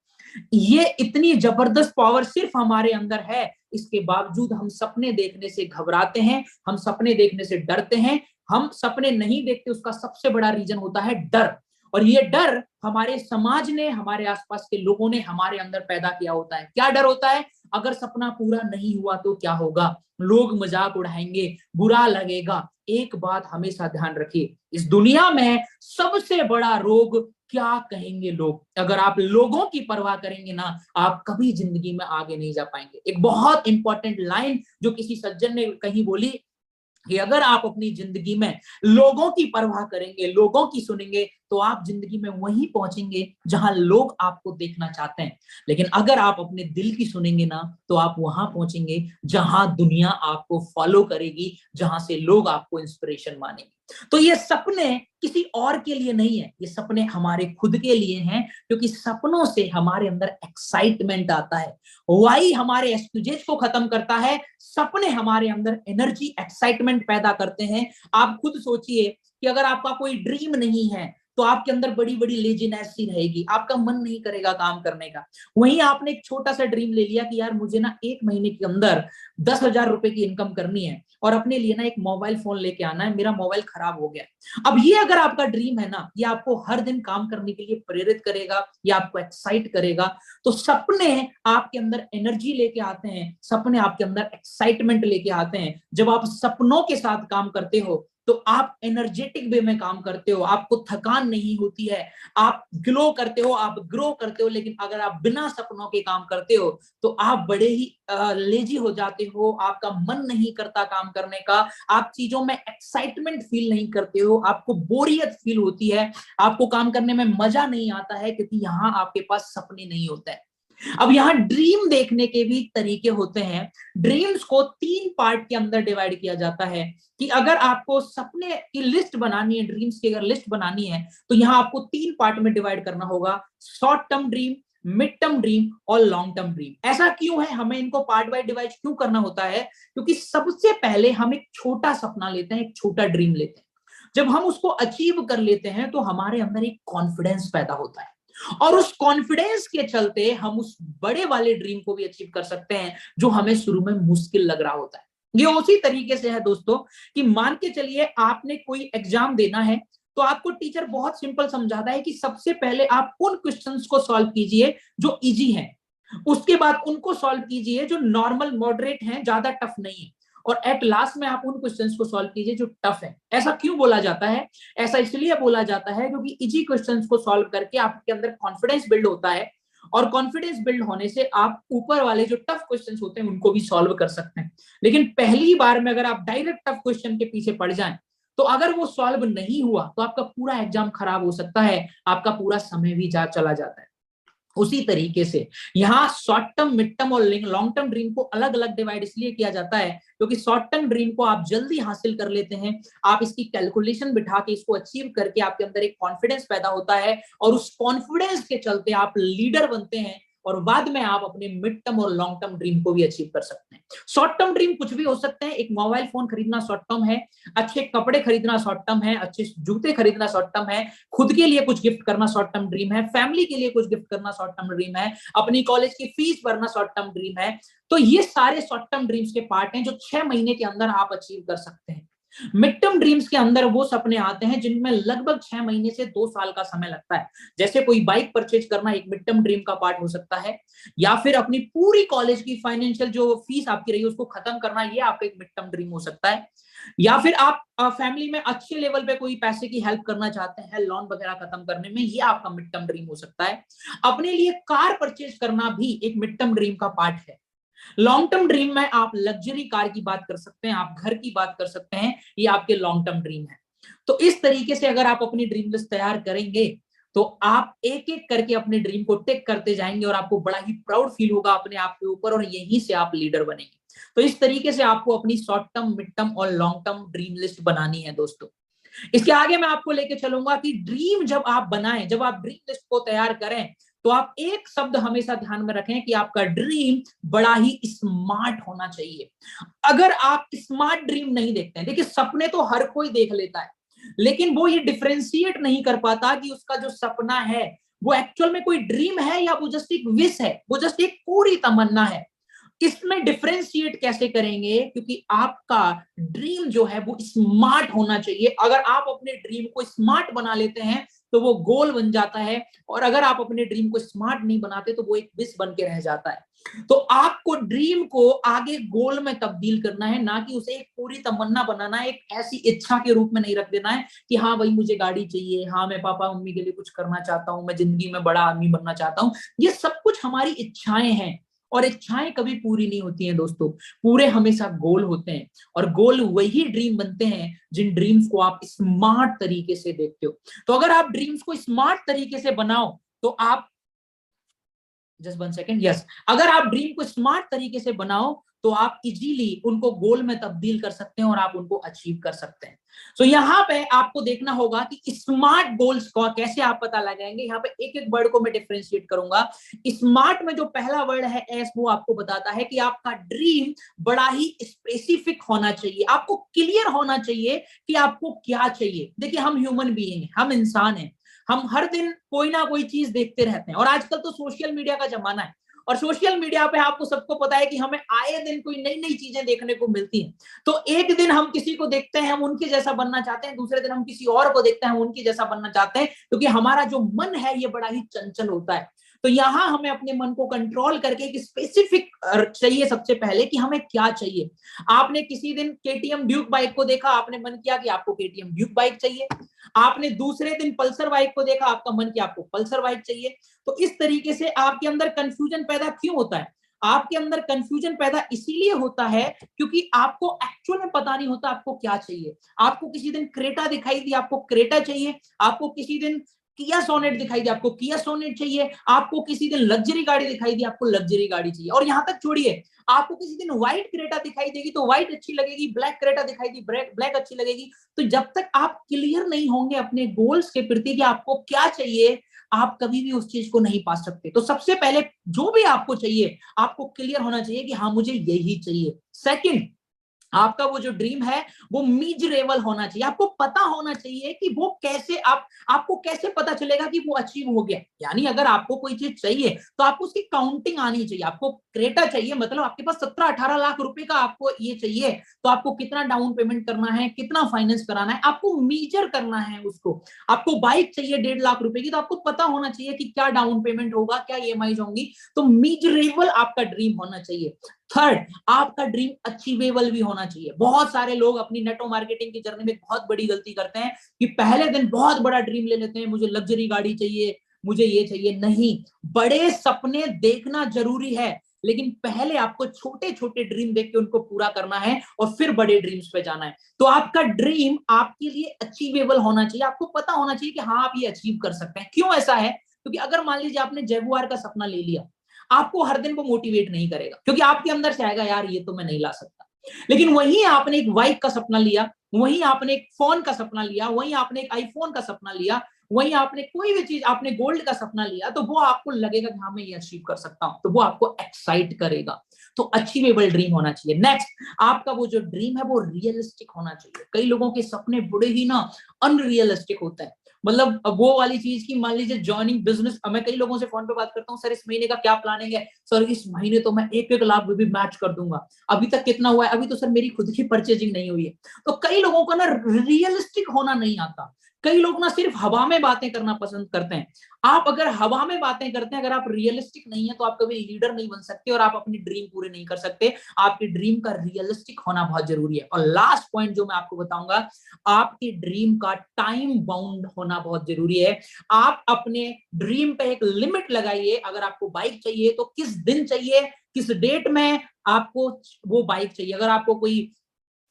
ये इतनी जबरदस्त पावर सिर्फ हमारे अंदर है, इसके बावजूद हम सपने देखने से घबराते हैं, हम सपने देखने से डरते हैं, हम सपने नहीं देखते। उसका सबसे बड़ा रीजन होता है डर, और ये डर हमारे समाज ने, हमारे आसपास के लोगों ने हमारे अंदर पैदा किया होता है। क्या डर होता है? अगर सपना पूरा नहीं हुआ तो क्या होगा, लोग मजाक उड़ाएंगे, बुरा लगेगा। एक बात हमेशा ध्यान रखिए, इस दुनिया में सबसे बड़ा रोग क्या कहेंगे लोग। अगर आप लोगों की परवाह करेंगे ना, आप कभी जिंदगी में आगे नहीं जा पाएंगे। एक बहुत इंपॉर्टेंट लाइन जो किसी सज्जन ने कहीं बोली कि अगर आप अपनी जिंदगी में लोगों की परवाह करेंगे, लोगों की सुनेंगे, तो आप जिंदगी में वहीं पहुंचेंगे जहां लोग आपको देखना चाहते हैं। लेकिन अगर आप अपने दिल की सुनेंगे ना, तो आप वहां पहुंचेंगे जहां दुनिया आपको फॉलो करेगी, जहां से लोग आपको इंस्पिरेशन मानेंगे। तो ये सपने किसी और के लिए नहीं है, ये सपने हमारे खुद के लिए हैं, क्योंकि सपनों से हमारे अंदर एक्साइटमेंट आता है। वाई हमारे एक्सक्यूजेज को खत्म करता है, सपने हमारे अंदर एनर्जी, एक्साइटमेंट पैदा करते हैं। आप खुद सोचिए कि अगर आपका कोई ड्रीम नहीं है तो आपके अंदर बड़ी बड़ी लेजीनेस सी रहेगी, आपका मन नहीं करेगा काम करने का। वहीं आपने एक छोटा सा ड्रीम ले लिया कि यार मुझे ना 1 महीने के अंदर 10,000 रुपए की इनकम करनी है और अपने लिए ना एक मोबाइल फोन लेके आना है, मेरा मोबाइल खराब हो गया। अब ये अगर आपका ड्रीम है ना, ये आपको हर दिन काम करने के लिए प्रेरित करेगा, ये आपको एक्साइट करेगा। तो सपने आपके अंदर एनर्जी लेके आते हैं, सपने आपके अंदर एक्साइटमेंट लेके आते हैं। जब आप सपनों के साथ काम करते हो तो आप एनर्जेटिक वे में काम करते हो, आपको थकान नहीं होती है, आप ग्लो करते हो, आप ग्रो करते हो। लेकिन अगर आप बिना सपनों के काम करते हो तो आप बड़े ही लेजी हो जाते हो, आपका मन नहीं करता काम करने का, आप चीजों में एक्साइटमेंट फील नहीं करते हो, आपको बोरियत फील होती है, आपको काम करने में मजा नहीं आता है, क्योंकि यहाँ आपके पास सपने नहीं होते हैं। अब यहाँ ड्रीम देखने के भी तरीके होते हैं। ड्रीम्स को 3 पार्ट के अंदर डिवाइड किया जाता है कि अगर आपको सपने की लिस्ट बनानी है, ड्रीम्स की अगर लिस्ट बनानी है, तो यहाँ आपको 3 पार्ट में डिवाइड करना होगा, short term dream, mid term dream और लॉन्ग टर्म ड्रीम। ऐसा क्यों है, हमें इनको पार्ट बाय डिवाइड क्यों करना होता है? क्योंकि सबसे पहले हम एक छोटा सपना लेते हैं, एक छोटा ड्रीम लेते हैं। जब हम उसको अचीव कर लेते हैं तो हमारे अंदर एक कॉन्फिडेंस पैदा होता है, और उस कॉन्फिडेंस के चलते हम उस बड़े वाले ड्रीम को भी अचीव कर सकते हैं जो हमें शुरू में मुश्किल लग रहा होता है। ये उसी तरीके से है दोस्तों कि मान के चलिए आपने कोई एग्जाम देना है, तो आपको टीचर बहुत सिंपल समझाता है कि सबसे पहले आप उन क्वेश्चंस को सॉल्व कीजिए जो इजी हैं, उसके बाद उनको सॉल्व कीजिए जो नॉर्मल मॉडरेट हैं, ज्यादा टफ नहीं है, और एट लास्ट में आप उन क्वेश्चंस को सॉल्व कीजिए जो टफ है। ऐसा क्यों बोला जाता है? ऐसा इसलिए बोला जाता है क्योंकि इजी क्वेश्चंस को सॉल्व करके आपके अंदर कॉन्फिडेंस बिल्ड होता है, और कॉन्फिडेंस बिल्ड होने से आप ऊपर वाले जो टफ क्वेश्चंस होते हैं उनको भी सॉल्व कर सकते हैं। लेकिन पहली बार में अगर आप डायरेक्ट टफ क्वेश्चन के पीछे पड़ जाएं, तो अगर वो सॉल्व नहीं हुआ तो आपका पूरा एग्जाम खराब हो सकता है, आपका पूरा समय भी चला जाता है। उसी तरीके से यहाँ शॉर्ट टर्म, मिड टर्म और लॉन्ग टर्म ड्रीम को अलग अलग डिवाइड इसलिए किया जाता है क्योंकि शॉर्ट टर्म ड्रीम को आप जल्दी हासिल कर लेते हैं, आप इसकी कैलकुलेशन बिठा के इसको अचीव करके आपके अंदर एक कॉन्फिडेंस पैदा होता है, और उस कॉन्फिडेंस के चलते आप लीडर बनते हैं, और बाद में आप अपने मिड टर्म और लॉन्ग टर्म ड्रीम को भी अचीव कर सकते हैं। शॉर्ट टर्म ड्रीम कुछ भी हो सकते हैं, एक मोबाइल फोन खरीदना शॉर्ट टर्म है, अच्छे कपड़े खरीदना शॉर्ट टर्म है, अच्छे जूते खरीदना शॉर्ट टर्म है, खुद के लिए कुछ गिफ्ट करना शॉर्ट टर्म ड्रीम है, फैमिली के लिए कुछ गिफ्ट करना शॉर्ट टर्म ड्रीम है, अपनी कॉलेज की फीस भरना शॉर्ट टर्म ड्रीम है। तो ये सारे शॉर्ट टर्म ड्रीम्स के पार्ट हैं जो 6 महीने के अंदर आप अचीव कर सकते हैं। मिड टर्म ड्रीम्स के अंदर वो सपने आते हैं जिनमें लगभग 6 महीने से 2 साल का समय लगता है। जैसे कोई बाइक परचेज करना एक मिड टर्म ड्रीम का पार्ट हो सकता है, या फिर अपनी पूरी कॉलेज की फाइनेंशियल जो फीस आपकी रही है उसको खत्म करना, ये आपका एक मिड टर्म ड्रीम हो सकता है। या फिर आप फैमिली में अच्छे लेवल पे कोई पैसे की हेल्प करना चाहते हैं, लोन वगैरह खत्म करने में, ये आपका मिड टर्म ड्रीम हो सकता है। अपने लिए कार परचेज करना भी एक मिड टर्म ड्रीम का पार्ट है। लॉन्ग टर्म ड्रीम में आप लग्जरी कार की बात कर सकते हैं, आप घर की बात कर सकते हैं, ये आपके लॉन्ग टर्म ड्रीम है। तो इस तरीके से अगर आप अपनी ड्रीम लिस्ट तैयार करेंगे तो आप एक एक करके अपने ड्रीम को टिक करते जाएंगे, और आपको बड़ा ही प्राउड फील होगा अपने आप के ऊपर, और यहीं से आप लीडर बनेंगे। तो इस तरीके से आपको अपनी शॉर्ट टर्म, मिड टर्म और लॉन्ग टर्म ड्रीम लिस्ट बनानी है दोस्तों। इसके आगे मैं आपको लेके चलूंगा कि ड्रीम जब आप बनाएं, जब आप ड्रीम लिस्ट को तैयार करें, तो आप एक शब्द हमेशा ध्यान में रखें कि आपका ड्रीम बड़ा ही स्मार्ट होना चाहिए। अगर आप स्मार्ट ड्रीम नहीं देखते हैं, देखिए सपने तो हर कोई देख लेता है, लेकिन वो ये डिफरेंशिएट नहीं कर पाता कि उसका जो सपना है वो एक्चुअल में कोई ड्रीम है या वो जस्ट एक विश है, वो जस्ट एक पूरी तमन्ना है। इसमें डिफरेंशिएट कैसे करेंगे? क्योंकि आपका ड्रीम जो है वो स्मार्ट होना चाहिए। अगर आप अपने ड्रीम को स्मार्ट बना लेते हैं तो वो गोल बन जाता है, और अगर आप अपने ड्रीम को स्मार्ट नहीं बनाते तो वो एक विश बन के रह जाता है। तो आपको ड्रीम को आगे गोल में तब्दील करना है, ना कि उसे एक पूरी तमन्ना बनाना है, एक ऐसी इच्छा के रूप में नहीं रख देना है कि हाँ भाई मुझे गाड़ी चाहिए, हाँ मैं पापा मम्मी के लिए कुछ करना चाहता हूँ, मैं जिंदगी में बड़ा आदमी बनना चाहता हूँ। ये सब कुछ हमारी इच्छाएं हैं, और इच्छाएं कभी पूरी नहीं होती हैं दोस्तों, पूरे हमेशा गोल होते हैं, और गोल वही ड्रीम बनते हैं जिन ड्रीम्स को आप स्मार्ट तरीके से देखते हो। तो अगर आप ड्रीम्स को स्मार्ट तरीके से बनाओ तो आप, जस्ट 1 सेकेंड, यस, अगर आप ड्रीम को स्मार्ट तरीके से बनाओ तो आप इजीली उनको गोल में तब्दील कर सकते हैं और आप उनको अचीव कर सकते हैं। तो यहाँ पे आपको देखना होगा कि स्मार्ट गोल्स को कैसे आप पता लगाएंगे। यहाँ पे एक एक वर्ड को मैं डिफरेंशिएट करूंगा। स्मार्ट में जो पहला वर्ड है एस, वो आपको बताता है कि आपका ड्रीम बड़ा ही स्पेसिफिक होना चाहिए, आपको क्लियर होना चाहिए कि आपको क्या चाहिए। देखिए, हम ह्यूमन बीइंग हैं, हम इंसान हैं, हम हर दिन कोई ना कोई चीज देखते रहते हैं, और आजकल तो सोशल मीडिया का जमाना है, और सोशल मीडिया पे आपको सबको पता है कि हमें आए दिन कोई नई नई चीजें देखने को मिलती हैं। तो एक दिन हम किसी को देखते हैं, हम उनके जैसा बनना चाहते हैं, दूसरे दिन हम किसी और को देखते हैं, हम उनके जैसा बनना चाहते हैं, क्योंकि हमारा जो मन है ये बड़ा ही चंचल होता है। तो यहाँ हमें अपने मन को कंट्रोल करके एक स्पेसिफिक चाहिए सबसे पहले कि हमें क्या चाहिए। आपने किसी दिन केटीएम ड्यूक बाइक को देखा, आपने मन किया कि आपको केटीएम ड्यूक बाइक चाहिए। आपने दूसरे दिन पल्सर बाइक को देखा, आपका मन किया आपको पल्सर बाइक चाहिए। तो इस तरीके से आपके अंदर कंफ्यूजन पैदा क्यों होता है? आपके अंदर कंफ्यूजन पैदा इसीलिए होता है क्योंकि आपको एक्चुअल में पता नहीं होता आपको क्या चाहिए। आपको किसी दिन क्रेटा दिखाई दी, आपको क्रेटा चाहिए। आपको किसी दिन किया सोनेट दिखाई दी, आपको किया सोनेट चाहिए। आपको किसी दिन लग्जरी गाड़ी दिखाई दी, आपको लग्जरी गाड़ी चाहिए। और यहां तक छोड़िए, आपको किसी दिन व्हाइट क्रेटा दिखाई देगी तो व्हाइट अच्छी लगेगी, ब्लैक क्रेटा दिखाई दी ब्लैक अच्छी लगेगी। तो जब तक आप क्लियर नहीं होंगे अपने गोल्स के प्रति कि आपको क्या चाहिए, आप कभी भी उस चीज को नहीं पा सकते। तो सबसे पहले जो भी आपको चाहिए, आपको क्लियर होना चाहिए कि हाँ मुझे यही चाहिए। सेकंड, आपका वो जो ड्रीम है वो मीजरेबल होना चाहिए। आपको पता होना चाहिए कि वो कैसे आपको कैसे पता चलेगा कि वो अचीव हो गया। यानी अगर आपको कोई चीज चाहिए तो आपको उसकी काउंटिंग आनी चाहिए। आपको क्रेटा चाहिए, मतलब आपके पास 17-18 लाख रुपए का आपको ये चाहिए, तो आपको कितना डाउन पेमेंट करना है, कितना फाइनेंस कराना है, आपको मीजर करना है उसको। आपको बाइक चाहिए 1.5 लाख रुपए की, तो आपको पता होना चाहिए कि क्या डाउन पेमेंट होगा, क्या ईएमआई होंगी। तो मीजरेबल आपका ड्रीम होना चाहिए। थर्ड, आपका ड्रीम अचीवेबल भी होना चाहिए। बहुत सारे लोग अपनी नेटो मार्केटिंग की जर्नी में बहुत बड़ी गलती करते हैं कि पहले दिन बहुत बड़ा ड्रीम ले लेते हैं, मुझे लग्जरी गाड़ी चाहिए, मुझे ये चाहिए। नहीं, बड़े सपने देखना जरूरी है, लेकिन पहले आपको छोटे छोटे ड्रीम देख के उनको पूरा करना है और फिर बड़े ड्रीम्स पे जाना है। तो आपका ड्रीम आपके लिए अचीवेबल होना चाहिए। आपको पता होना चाहिए कि हाँ आप ये अचीव कर सकते हैं। क्यों ऐसा है? क्योंकि अगर मान लीजिए आपने जगुआर का सपना ले लिया, आपको हर दिन वो मोटिवेट नहीं करेगा, क्योंकि आपके अंदर से आएगा यार ये तो मैं नहीं ला सकता। लेकिन वहीं आपने एक बाइक का सपना लिया, वहीं आपने एक फोन का सपना लिया, वहीं आपने एक आईफोन का सपना लिया, वहीं आपने कोई भी चीज, आपने गोल्ड का सपना लिया, तो वो आपको लगेगा कि हाँ मैं ये अचीव कर सकता हूं, तो वो आपको एक्साइट करेगा। तो अचीवेबल ड्रीम होना चाहिए। नेक्स्ट, आपका वो जो ड्रीम है वो रियलिस्टिक होना चाहिए। कई लोगों के सपने बड़े ही ना अनरियलिस्टिक होते हैं। मतलब वो वाली चीज की, मान लीजिए जॉइनिंग बिजनेस, मैं कई लोगों से फोन पे बात करता हूँ, सर इस महीने का क्या प्लानिंग है? सर इस महीने तो मैं 1-1 लाख भी मैच कर दूंगा। अभी तक कितना हुआ है? अभी तो सर मेरी खुद की परचेजिंग नहीं हुई है। तो कई लोगों को ना रियलिस्टिक होना नहीं आता। कई लोग ना सिर्फ हवा में बातें करना पसंद करते हैं। आप अगर हवा में बातें करते हैं, अगर आप रियलिस्टिक नहीं है, तो आप कभी लीडर नहीं बन सकते और आप अपनी ड्रीम पूरे नहीं कर सकते। आपकी ड्रीम का रियलिस्टिक होना बहुत जरूरी है। और लास्ट पॉइंट जो मैं आपको बताऊंगा, आपकी ड्रीम का टाइम बाउंड होना बहुत जरूरी है। आप अपने ड्रीम पे एक लिमिट लगाइए। अगर आपको बाइक चाहिए तो किस दिन चाहिए, किस डेट में आपको वो बाइक चाहिए। अगर आपको कोई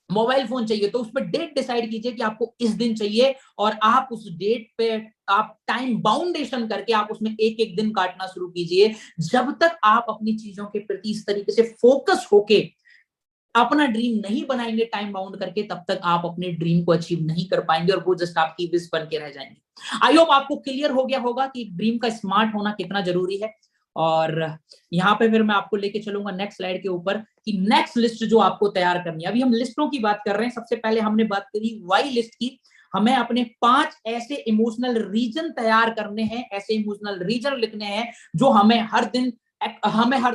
मोबाइल फोन चाहिए तो उस पर डेट डिसाइड कीजिए कि आपको इस दिन चाहिए, और आप उस डेट पे आप टाइम बाउंडेशन करके आप उसमें एक एक दिन काटना शुरू कीजिए। जब तक आप अपनी चीजों के प्रति इस तरीके से फोकस होके अपना ड्रीम नहीं बनाएंगे टाइम बाउंड करके, तब तक आप अपने ड्रीम को अचीव नहीं कर पाएंगे और वो जस्ट आपकी विश बन के रह जाएंगे। आई होप आपको क्लियर हो गया होगा कि ड्रीम का स्मार्ट होना कितना जरूरी है। और यहाँ पे फिर मैं आपको लेके चलूंगा नेक्स्ट स्लाइड के ऊपर कि नेक्स्ट लिस्ट जो आपको तैयार करनी है। अभी हम लिस्टों की बात कर रहे हैं। सबसे पहले हमने बात करी वाई लिस्ट की। हमें अपने 5 ऐसे इमोशनल रीजन तैयार करने हैं, ऐसे इमोशनल रीजन लिखने हैं जो हमें हर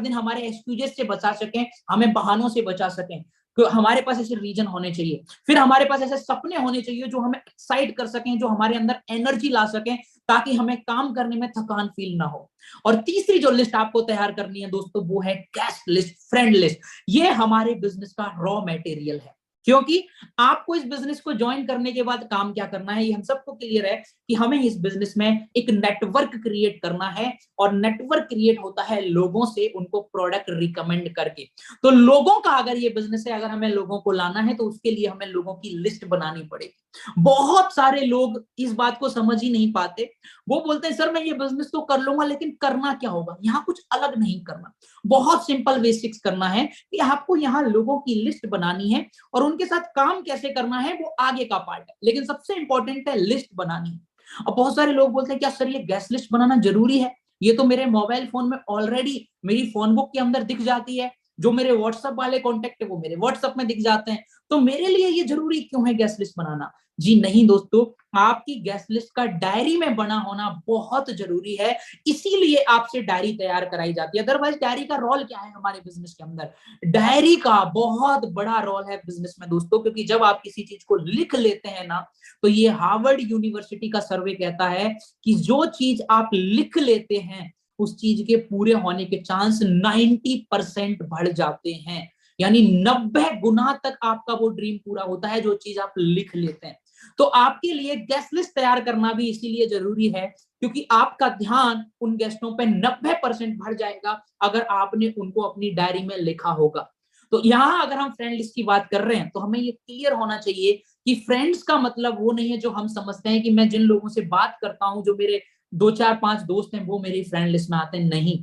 दिन हमारे एक्सक्यूजेस से बचा सकें, हमें बहानों से बचा सकें। तो हमारे पास ऐसे रीजन होने चाहिए। फिर हमारे पास ऐसे सपने होने चाहिए जो हमें एक्साइट कर सकें, जो हमारे अंदर एनर्जी ला सकें, ताकि हमें काम करने में थकान फील ना हो। और तीसरी जो लिस्ट आपको तैयार करनी है दोस्तों, वो है गेस्ट लिस्ट, फ्रेंड लिस्ट। ये हमारे बिजनेस का रॉ मटेरियल है, क्योंकि आपको इस बिजनेस को ज्वाइन करने के बाद काम क्या करना है ये हम सबको क्लियर है कि हमें इस बिजनेस में एक नेटवर्क क्रिएट करना है, और नेटवर्क क्रिएट होता है लोगों से उनको प्रोडक्ट रिकमेंड करके। तो लोगों का अगर ये बिजनेस है, अगर हमें लोगों को लाना है तो उसके लिए हमें लोगों की लिस्ट बनानी पड़ेगी। बहुत सारे लोग इस बात को समझ ही नहीं पाते। वो बोलते हैं सर मैं ये बिजनेस तो कर लूंगा, लेकिन करना क्या होगा? यहाँ कुछ अलग नहीं करना, बहुत सिंपल बेसिक्स करना है कि आपको यहाँ लोगों की लिस्ट बनानी है, और उनके साथ काम कैसे करना है वो आगे का पार्ट है, लेकिन सबसे इंपॉर्टेंट है लिस्ट बनानी। अब बहुत सारे लोग बोलते हैं क्या सर ये गेस्ट लिस्ट बनाना जरूरी है? ये तो मेरे मोबाइल फोन में ऑलरेडी मेरी फोन बुक के अंदर दिख जाती है, जो मेरे व्हाट्सएप वाले कॉन्टेक्ट है वो मेरे व्हाट्सएप में दिख जाते हैं, तो मेरे लिए ये जरूरी क्यों है गेस्ट लिस्ट बनाना? जी नहीं दोस्तों, आपकी गेस्ट लिस्ट का डायरी में बना होना बहुत जरूरी है, इसीलिए आपसे डायरी तैयार कराई जाती है। अदरवाइज डायरी का रोल क्या है हमारे बिजनेस के अंदर? डायरी का बहुत बड़ा रोल है बिजनेस में दोस्तों, क्योंकि जब आप किसी चीज को लिख लेते हैं ना, तो ये हार्वर्ड यूनिवर्सिटी का सर्वे कहता है कि जो चीज आप लिख लेते हैं उस चीज के पूरे होने के चांस 90% बढ़ जाते हैं, यानी 90 गुना तक आपका वो ड्रीम पूरा होता है जो चीज आप लिख लेते हैं। तो आपके लिए गेस्ट लिस्ट तैयार करना भी इसीलिए जरूरी है, क्योंकि आपका ध्यान उन गेस्टों पे 90% बढ़ जाएगा अगर आपने उनको अपनी डायरी में लिखा होगा। तो यहाँ अगर हम फ्रेंड लिस्ट की बात कर रहे हैं तो हमें ये क्लियर होना चाहिए कि फ्रेंड्स का मतलब वो नहीं है जो हम समझते हैं कि मैं जिन लोगों से बात करता हूं, जो मेरे 2 4 5 दोस्त हैं, वो मेरी फ्रेंड लिस्ट में आते हैं। नहीं,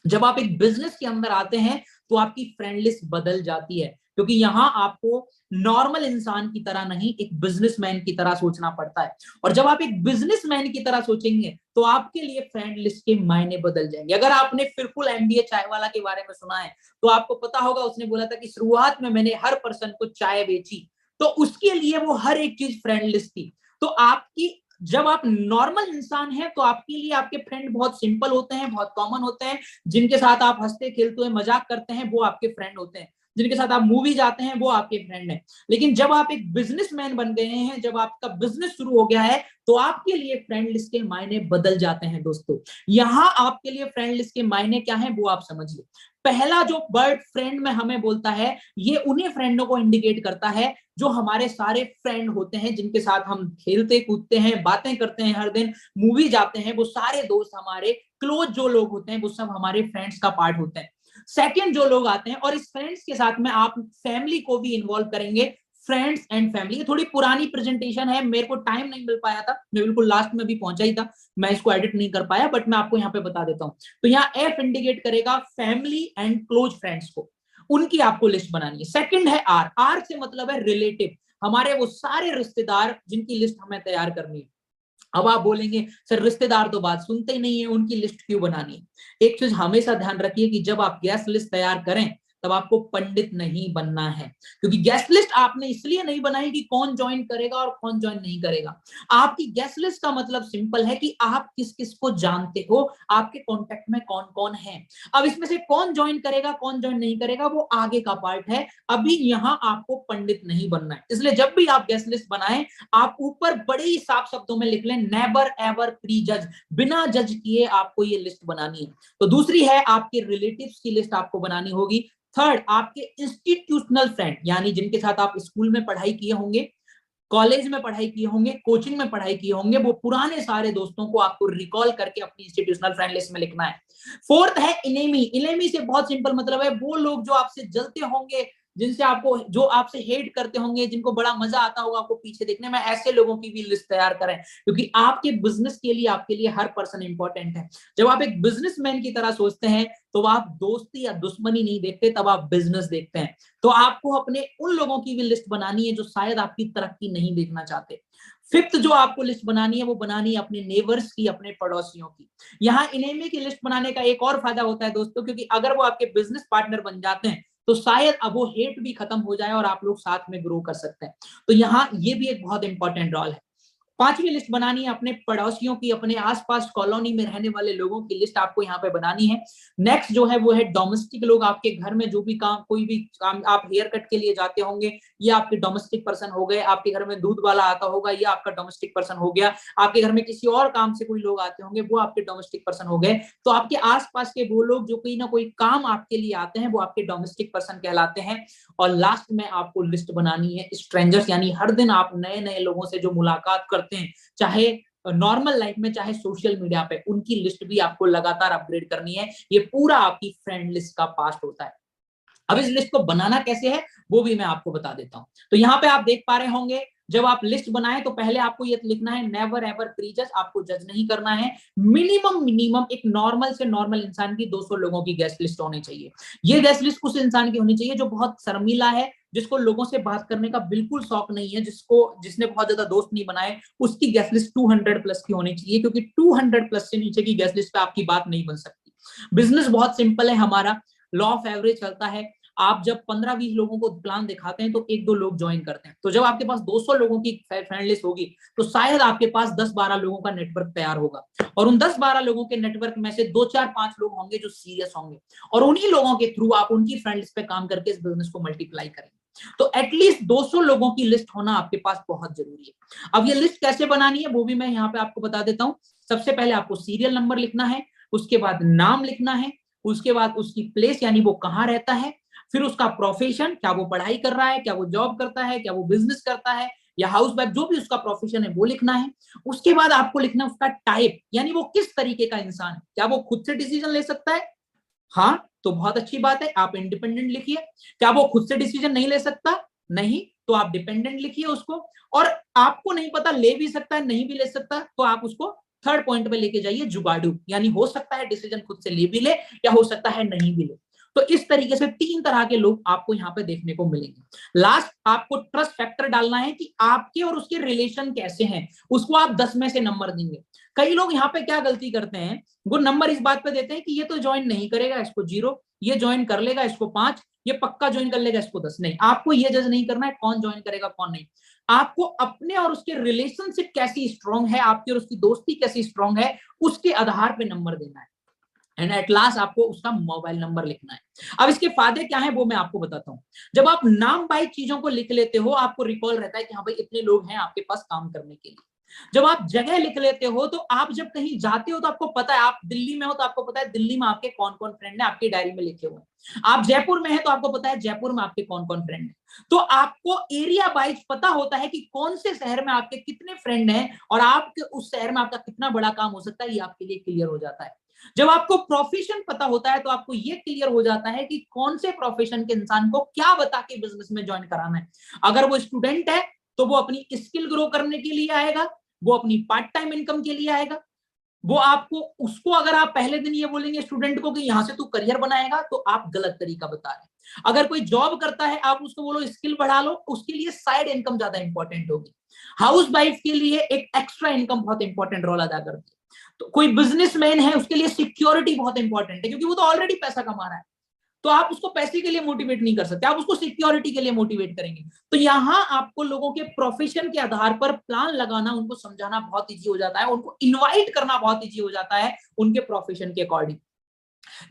जब आप एक बिजनेस के अंदर आते हैं तो आपकी फ्रेंड लिस्ट बदल जाती है, क्योंकि यहाँ आपको नॉर्मल इंसान की तरह नहीं, एक बिजनेसमैन की तरह सोचना पड़ता है। और जब आप एक बिजनेसमैन की तरह सोचेंगे तो आपके लिए फ्रेंड लिस्ट के मायने बदल जाएंगे। अगर आपने फिरफुल एमबीए चाय वाला के बारे में सुना है तो आपको पता होगा, उसने बोला था कि शुरुआत में मैंने हर पर्सन को चाय बेची, तो उसके लिए वो हर एक चीज फ्रेंड लिस्ट थी। तो आपकी जब आप नॉर्मल इंसान हैं तो आपके लिए आपके फ्रेंड बहुत सिंपल होते हैं, बहुत कॉमन होते हैं, जिनके साथ आप हंसते खेलते हुए मजाक करते हैं वो आपके फ्रेंड होते हैं, जिनके साथ आप मूवी जाते हैं वो आपके फ्रेंड हैं। लेकिन जब आप एक बिजनेसमैन बन गए हैं, जब आपका बिजनेस शुरू हो गया है, तो आपके लिए फ्रेंड लिस्ट के मायने बदल जाते हैं दोस्तों। यहाँ आपके लिए फ्रेंड लिस्ट के मायने क्या है वो आप समझिए। पहला जो वर्ड फ्रेंड में हमें बोलता है, ये उन्हीं फ्रेंडों को इंडिकेट करता है जो हमारे सारे फ्रेंड होते हैं, जिनके साथ हम खेलते कूदते हैं, बातें करते हैं, हर दिन मूवी जाते हैं, वो सारे दोस्त हमारे क्लोज जो लोग होते हैं वो सब हमारे फ्रेंड्स का पार्ट होते हैं। सेकंड जो लोग आते हैं, और इस फ्रेंड्स के साथ में आप फैमिली को भी इन्वॉल्व करेंगे, फ्रेंड्स एंड फैमिली। ये थोड़ी पुरानी प्रेजेंटेशन है, मेरे को टाइम नहीं मिल पाया था, मैं बिल्कुल लास्ट में भी पहुंचा ही था, मैं इसको एडिट नहीं कर पाया, बट मैं आपको यहाँ पे बता देता हूँ। तो यहाँ एफ इंडिकेट करेगा फैमिली एंड क्लोज फ्रेंड्स को, उनकी आपको लिस्ट बनानी है। सेकंड है आर, आर से मतलब है रिलेटिव, हमारे वो सारे रिश्तेदार जिनकी लिस्ट हमें तैयार करनी है। अब आप बोलेंगे सर रिश्तेदार तो बात सुनते ही नहीं है, उनकी लिस्ट क्यों बनानी है? एक चीज हमेशा ध्यान रखिए कि जब आप गेस्ट लिस्ट तैयार करें तब आपको पंडित नहीं बनना है, क्योंकि गेस्ट लिस्ट आपने इसलिए नहीं बनाई कि कौन ज्वाइन करेगा और कौन ज्वाइन नहीं करेगा। आपकी गेस्ट लिस्ट का मतलब सिंपल है कि आप किस किस को जानते हो, आपके कॉन्टेक्ट में कौन कौन है। अब इसमें से कौन ज्वाइन करेगा कौन ज्वाइन नहीं करेगा वो आगे का पार्ट है, अभी यहाँ आपको पंडित नहीं बनना है। इसलिए जब भी आप गेस्ट लिस्ट बनाएं, आप ऊपर बड़े ही साफ शब्दों में लिख लें, नेवर एवर प्री जज, बिना जज किए आपको ये लिस्ट बनानी है। तो दूसरी है आपके रिलेटिव्स की लिस्ट आपको बनानी होगी। थर्ड, आपके इंस्टीट्यूशनल फ्रेंड, यानी जिनके साथ आप स्कूल में पढ़ाई किए होंगे, कॉलेज में पढ़ाई किए होंगे, कोचिंग में पढ़ाई किए होंगे, वो पुराने सारे दोस्तों को आपको रिकॉल करके अपनी इंस्टीट्यूशनल फ्रेंड लिस्ट में लिखना है। फोर्थ है इनेमी, इनेमी से बहुत सिंपल मतलब है वो लोग जो आपसे जलते होंगे, जिनसे आपको, जो आपसे हेट करते होंगे, जिनको बड़ा मजा आता होगा आपको पीछे देखने में, ऐसे लोगों की भी लिस्ट तैयार करें, क्योंकि आपके बिजनेस के लिए आपके लिए हर पर्सन इंपॉर्टेंट है। जब आप एक बिजनेसमैन की तरह सोचते हैं तो आप दोस्ती या दुश्मनी नहीं देखते, तब आप बिजनेस देखते हैं। तो आपको अपने उन लोगों की भी लिस्ट बनानी है जो शायद आपकी तरक्की नहीं देखना चाहते। फिफ्थ जो आपको लिस्ट बनानी है वो बनानी है अपने नेबर्स की, अपने पड़ोसियों की। यहाँ इनेमी की लिस्ट बनाने का एक और फायदा होता है दोस्तों, क्योंकि अगर वो आपके बिजनेस पार्टनर बन जाते हैं तो शायद अब वो हेट भी खत्म हो जाए और आप लोग साथ में ग्रो कर सकते हैं। तो यहाँ ये भी एक बहुत इंपॉर्टेंट रोल है। पांचवी लिस्ट बनानी है अपने पड़ोसियों की, अपने आसपास कॉलोनी में रहने वाले लोगों की लिस्ट आपको यहाँ पे बनानी है। नेक्स्ट जो है वो है डोमेस्टिक लोग, आपके घर में जो भी काम, कोई भी काम, आप हेयर कट के लिए जाते होंगे, ये आपके डोमेस्टिक पर्सन हो गए। आपके घर में दूध वाला आता होगा, ये आपका डोमेस्टिक पर्सन हो गया। आपके घर में किसी और काम से कोई लोग आते होंगे, वो आपके डोमेस्टिक पर्सन हो गए। तो आपके आसपास के वो लोग जो कोई ना कोई काम आपके लिए आते हैं वो आपके डोमेस्टिक पर्सन कहलाते हैं। और लास्ट में आपको लिस्ट बनानी है स्ट्रेंजर्स, यानी हर दिन आप नए नए लोगों से जो मुलाकात करते हैं, चाहे नॉर्मल लाइफ में, चाहे सोशल मीडिया पे, उनकी लिस्ट भी आपको लगातार अपग्रेड करनी है। ये पूरा आपकी फ्रेंड लिस्ट का पार्ट होता है। अब इस लिस्ट को बनाना कैसे है वो भी मैं आपको बता देता हूं। तो यहाँ पे आप देख पा रहे होंगे, जब आप लिस्ट बनाएं तो पहले आपको ये लिखना है नेवर एवर प्रीजज, आपको जज नहीं करना है। मिनिमम एक नॉर्मल से नॉर्मल इंसान की 200 लोगों की गेस्ट लिस्ट होनी चाहिए। ये गेस्ट लिस्ट उस इंसान की होनी चाहिए जो बहुत शर्मीला है, जिसको लोगों से बात करने का बिल्कुल शौक नहीं है, जिसने बहुत ज्यादा दोस्त नहीं बनाए, उसकी गेस्ट लिस्ट 200 प्लस की होनी चाहिए, क्योंकि 200 प्लस से नीचे की गेस्ट लिस्ट पे आपकी बात नहीं बन सकती। बिजनेस बहुत सिंपल है हमारा, लॉ ऑफ एवरेज चलता है। आप जब 15-20 लोगों को प्लान दिखाते हैं तो 1-2 लोग ज्वाइन करते हैं। तो जब आपके पास 200 लोगों की फ्रेंड लिस्ट होगी तो शायद आपके पास 10-12 लोगों का नेटवर्क तैयार होगा, और उन 10-12 लोगों के नेटवर्क में से 2-4-5 लोग होंगे जो सीरियस होंगे, और उन्हीं लोगों के थ्रू आप उनकी फ्रेंड लिस्ट पे काम करके इस बिजनेस को मल्टीप्लाई करेंगे। तो एटलीस्ट 200 लोगों की लिस्ट होना आपके पास बहुत जरूरी है। अब ये लिस्ट कैसे बनानी है वो भी मैं यहाँ पे आपको बता देता हूँ। सबसे पहले आपको सीरियल नंबर लिखना है, उसके बाद नाम लिखना है, उसके बाद उसकी प्लेस यानी वो कहाँ रहता है, फिर उसका प्रोफेशन, क्या वो पढ़ाई कर रहा है, क्या वो जॉब करता है, क्या वो बिजनेस करता है या हाउस वाइफ, जो भी उसका प्रोफेशन है वो लिखना है। उसके बाद आपको लिखना है उसका टाइप, यानी वो किस तरीके का इंसान है। क्या वो खुद से डिसीजन ले सकता है? हाँ, तो बहुत अच्छी बात है, आप इंडिपेंडेंट लिखिए। क्या वो खुद से डिसीजन नहीं ले सकता? नहीं, तो आप डिपेंडेंट लिखिए उसको। और आपको नहीं पता ले भी सकता है नहीं भी ले सकता, तो आप उसको थर्ड पॉइंट पे लेके जाइए, जुगाड़ू, यानी हो सकता है डिसीजन खुद से ले भी ले या हो सकता है नहीं भी ले। तो इस तरीके से 3 तरह के लोग आपको यहाँ पे देखने को मिलेंगे। लास्ट आपको ट्रस्ट फैक्टर डालना है कि आपके और उसके रिलेशन कैसे हैं, उसको आप 10 में से नंबर देंगे। कई लोग यहाँ पे क्या गलती करते हैं, वो नंबर इस बात पे देते हैं कि ये तो ज्वाइन नहीं करेगा, इसको 0, ये ज्वाइन कर लेगा, इसको 5, ये पक्का ज्वाइन कर लेगा, इसको 10। नहीं, आपको ये जज नहीं करना है कौन ज्वाइन करेगा कौन नहीं। आपको अपने और उसके रिलेशनशिप कैसी स्ट्रांग है, आपकी और उसकी दोस्ती कैसी स्ट्रांग है, उसके आधार पे नंबर देना है। एंड एट लास्ट आपको उसका मोबाइल नंबर लिखना है। अब इसके फायदे क्या है वो मैं आपको बताता हूँ। जब आप नाम बाई चीजों को लिख लेते हो, आपको रिकॉल रहता है कि हाँ भाई इतने लोग हैं आपके पास काम करने के लिए। जब आप जगह लिख लेते हो तो आप जब कहीं जाते हो तो आपको पता है, आप दिल्ली में हो तो आपको पता है दिल्ली में आपके कौन कौन फ्रेंड है, आपकी डायरी में लिखे हुए हैं। आप जयपुर में है तो आपको पता है जयपुर में आपके कौन कौन फ्रेंड है। तो आपको एरिया वाइज पता होता है कि कौन से शहर में आपके कितने फ्रेंड हैं और आपके उस शहर में आपका कितना बड़ा काम हो सकता है, ये आपके लिए क्लियर हो जाता है। जब आपको प्रोफेशन पता होता है तो आपको ये क्लियर हो जाता है कि कौन से प्रोफेशन के इंसान को क्या बता के बिजनेस में ज्वाइन कराना है। अगर वो स्टूडेंट है तो वो अपनी स्किल ग्रो करने के लिए आएगा, वो अपनी पार्ट टाइम इनकम के लिए आएगा। वो आपको उसको अगर आप पहले दिन ये बोलेंगे स्टूडेंट को कि यहां से तू करियर बनाएगा, तो आप गलत तरीका बता रहे हैं। अगर कोई जॉब करता है आप उसको बोलो स्किल बढ़ा लो, उसके लिए साइड इनकम ज्यादा इंपॉर्टेंट होगी। हाउस वाइफ के लिए एक एक्स्ट्रा इनकम बहुत इंपॉर्टेंट रोल अदा करती है। तो कोई बिजनेसमैन है उसके लिए सिक्योरिटी बहुत इंपॉर्टेंट है, क्योंकि वो तो ऑलरेडी पैसा कमा रहा है। तो आप उसको पैसे के लिए मोटिवेट नहीं कर सकते, आप उसको सिक्योरिटी के लिए मोटिवेट करेंगे। तो यहाँ आपको लोगों के प्रोफेशन के आधार पर प्लान लगाना, उनको समझाना बहुत इजी हो जाता है, उनको इनवाइट करना बहुत इजी हो जाता है उनके प्रोफेशन के अकॉर्डिंग।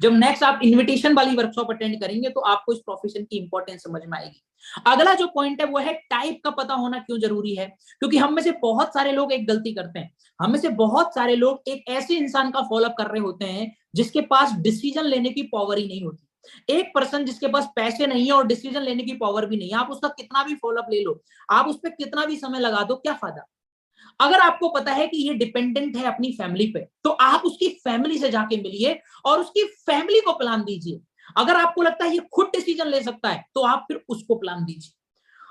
जब नेक्स्ट आप इनविटेशन वाली वर्कशॉप अटेंड करेंगे तो आपको इस प्रोफेशन की इंपॉर्टेंस समझ में आएगी। अगला जो पॉइंट है वो है टाइप का पता होना क्यों जरूरी है। क्योंकि हम में से बहुत सारे लोग एक गलती करते हैं, हम में से बहुत सारे लोग एक ऐसे इंसान का फॉलोअप कर रहे होते हैं जिसके पास डिसीजन लेने की पावर ही नहीं होती। एक पर्सन जिसके पास पैसे नहीं है और डिसीजन लेने की पावर भी नहीं है, आप उसका कितना भी फॉलोअप ले लो, आप उस पर कितना भी समय लगा दो, क्या फायदा। अगर आपको पता है कि ये डिपेंडेंट है अपनी फैमिली पे, तो आप उसकी फैमिली से जाके मिलिए और उसकी फैमिली को प्लान दीजिए। अगर आपको लगता है ये खुद डिसीजन ले सकता है तो आप फिर उसको प्लान दीजिए।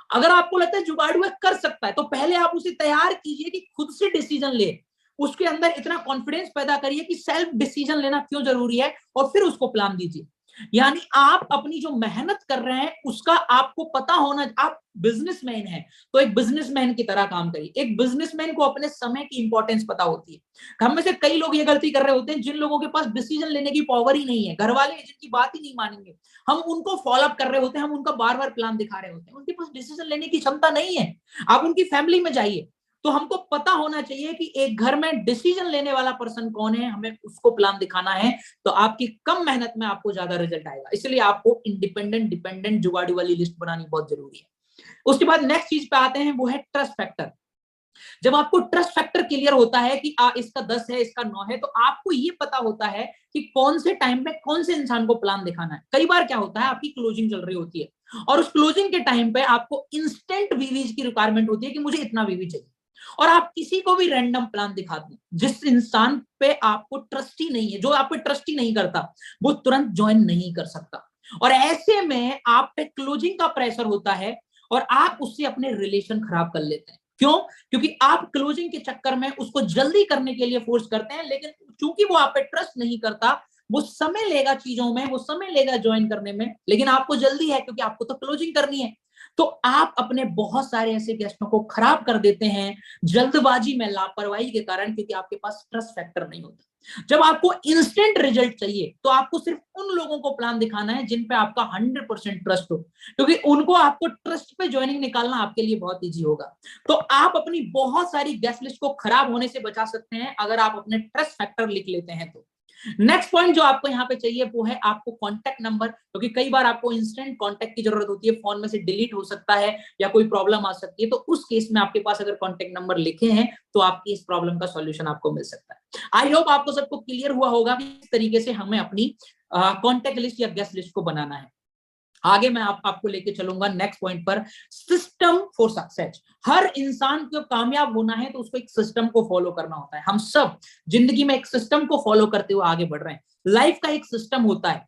अगर आपको लगता है जुगाड़ू कर सकता है तो पहले आप उसे तैयार कीजिए कि खुद से डिसीजन ले। उसके अंदर इतना कॉन्फिडेंस पैदा करिए कि सेल्फ डिसीजन लेना क्यों जरूरी है, और फिर उसको प्लान दीजिए। यानी आप अपनी जो मेहनत कर रहे हैं उसका आपको पता होना। आप बिजनेसमैन हैं तो एक बिजनेसमैन की तरह काम करिए। एक बिजनेसमैन को अपने समय की इंपॉर्टेंस पता होती है। हम में से कई लोग ये गलती कर रहे होते हैं, जिन लोगों के पास डिसीजन लेने की पावर ही नहीं है, घर वाले जिनकी बात ही नहीं मानेंगे, हम उनको फॉलोअप कर रहे होते हैं, हम उनका बार बार प्लान दिखा रहे होते हैं, उनके पास डिसीजन लेने की क्षमता नहीं है। आप उनकी फैमिली में जाइए। तो हमको पता होना चाहिए कि एक घर में डिसीजन लेने वाला पर्सन कौन है, हमें उसको प्लान दिखाना है। तो आपकी कम मेहनत में आपको ज्यादा रिजल्ट आएगा। इसलिए आपको इंडिपेंडेंट डिपेंडेंट जुगाड़ू वाली लिस्ट बनानी बहुत जरूरी है। उसके बाद नेक्स्ट चीज पे आते हैं, वो है ट्रस्ट फैक्टर। जब आपको ट्रस्ट फैक्टर क्लियर होता है कि इसका 10 है इसका 9 है, तो आपको ये पता होता है कि कौन से टाइम पे कौन से इंसान को प्लान दिखाना है। कई बार क्या होता है, आपकी क्लोजिंग चल रही होती है और उस क्लोजिंग के टाइम पे आपको इंस्टेंट वीवीज की रिक्वायरमेंट होती है कि मुझे इतना वीवी चाहिए। और आप किसी को भी रैंडम प्लान दिखा दें, जिस इंसान पे आपको ट्रस्ट ही नहीं है, जो आप पे ट्रस्ट ही नहीं करता, वो तुरंत ज्वाइन नहीं कर सकता। और ऐसे में आप पे क्लोजिंग का प्रेशर होता है और आप उससे अपने रिलेशन खराब कर लेते हैं। क्यों? क्योंकि आप क्लोजिंग के चक्कर में उसको जल्दी करने के लिए फोर्स करते हैं, लेकिन चूंकि वो आप पे ट्रस्ट नहीं करता, वो समय लेगा चीजों में, वो समय लेगा ज्वाइन करने में, लेकिन आपको जल्दी है क्योंकि आपको तो क्लोजिंग करनी है। तो आप अपने बहुत सारे ऐसे गेस्टों को खराब कर देते हैं जल्दबाजी में, लापरवाही के कारण, क्योंकि आपके पास ट्रस्ट फैक्टर नहीं होता। जब आपको इंस्टेंट रिजल्ट चाहिए तो आपको सिर्फ उन लोगों को प्लान दिखाना है जिन पे आपका 100% ट्रस्ट हो, क्योंकि उनको आपको ट्रस्ट पे ज्वाइनिंग निकालना आपके लिए बहुत इजी होगा। तो आप अपनी बहुत सारी गेस्ट लिस्ट को खराब होने से बचा सकते हैं अगर आप अपने ट्रस्ट फैक्टर लिख लेते हैं तो। नेक्स्ट पॉइंट जो आपको यहाँ पे चाहिए वो है आपको कॉन्टेक्ट नंबर, क्योंकि कई बार आपको इंस्टेंट कॉन्टेक्ट की जरूरत होती है, फोन में से डिलीट हो सकता है या कोई प्रॉब्लम आ सकती है, तो उस केस में आपके पास अगर कॉन्टेक्ट नंबर लिखे हैं तो आपकी इस प्रॉब्लम का सॉल्यूशन आपको मिल सकता है। आई होप आपको सबको क्लियर हुआ होगा कि इस तरीके से हमें अपनी कॉन्टेक्ट लिस्ट या गेस्ट लिस्ट को बनाना है। आगे मैं आपको लेके चलूंगा नेक्स्ट पॉइंट पर, सिस्टम फॉर सक्सेस। हर इंसान को कामयाब होना है तो उसको एक सिस्टम को फॉलो करना होता है। हम सब जिंदगी में एक सिस्टम को फॉलो करते हुए आगे बढ़ रहे हैं। लाइफ का एक सिस्टम होता है।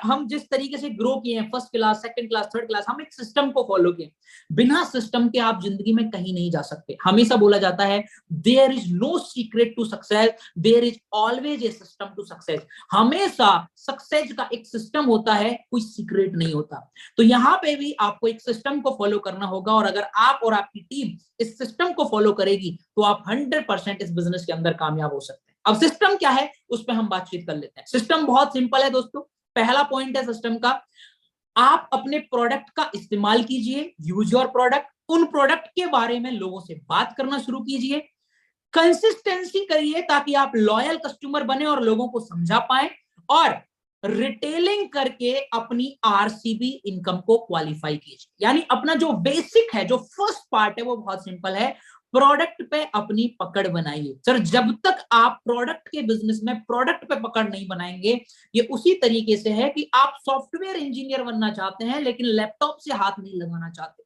हम जिस तरीके से ग्रो किए हैं, first class, second class, third class, हम एक सिस्टम को फॉलो किए। बिना सिस्टम के आप जिंदगी में कहीं नहीं जा सकते। हमेशा बोला जाता है there is no secret to success, there is always a system to success. हमेशा सक्सेस का एक सिस्टम होता है, कोई सीक्रेट नहीं होता। तो यहाँ पे भी आपको एक सिस्टम को फॉलो करना होगा, और अगर आप और आपकी टीम इस सिस्टम को फॉलो करेगी तो आप 100% इस बिजनेस के अंदर कामयाब हो सकते हैं। अब सिस्टम क्या है उस पर हम बातचीत कर लेते हैं। सिस्टम बहुत सिंपल है दोस्तों। पहला पॉइंट है सिस्टम का, आप अपने प्रोडक्ट का इस्तेमाल कीजिए, यूज योर प्रोडक्ट। उन प्रोडक्ट के बारे में लोगों से बात करना शुरू कीजिए, कंसिस्टेंसी करिए ताकि आप लॉयल कस्टमर बने और लोगों को समझा पाए, और रिटेलिंग करके अपनी आरसीबी इनकम को क्वालिफाई कीजिए। यानी अपना जो बेसिक है, जो फर्स्ट पार्ट है, वो बहुत सिंपल है, प्रोडक्ट पे अपनी पकड़ बनाइए। सर जब तक आप प्रोडक्ट के बिजनेस में प्रोडक्ट पे पकड़ नहीं बनाएंगे, ये उसी तरीके से है कि आप सॉफ्टवेयर इंजीनियर बनना चाहते हैं लेकिन लैपटॉप से हाथ नहीं लगाना चाहते।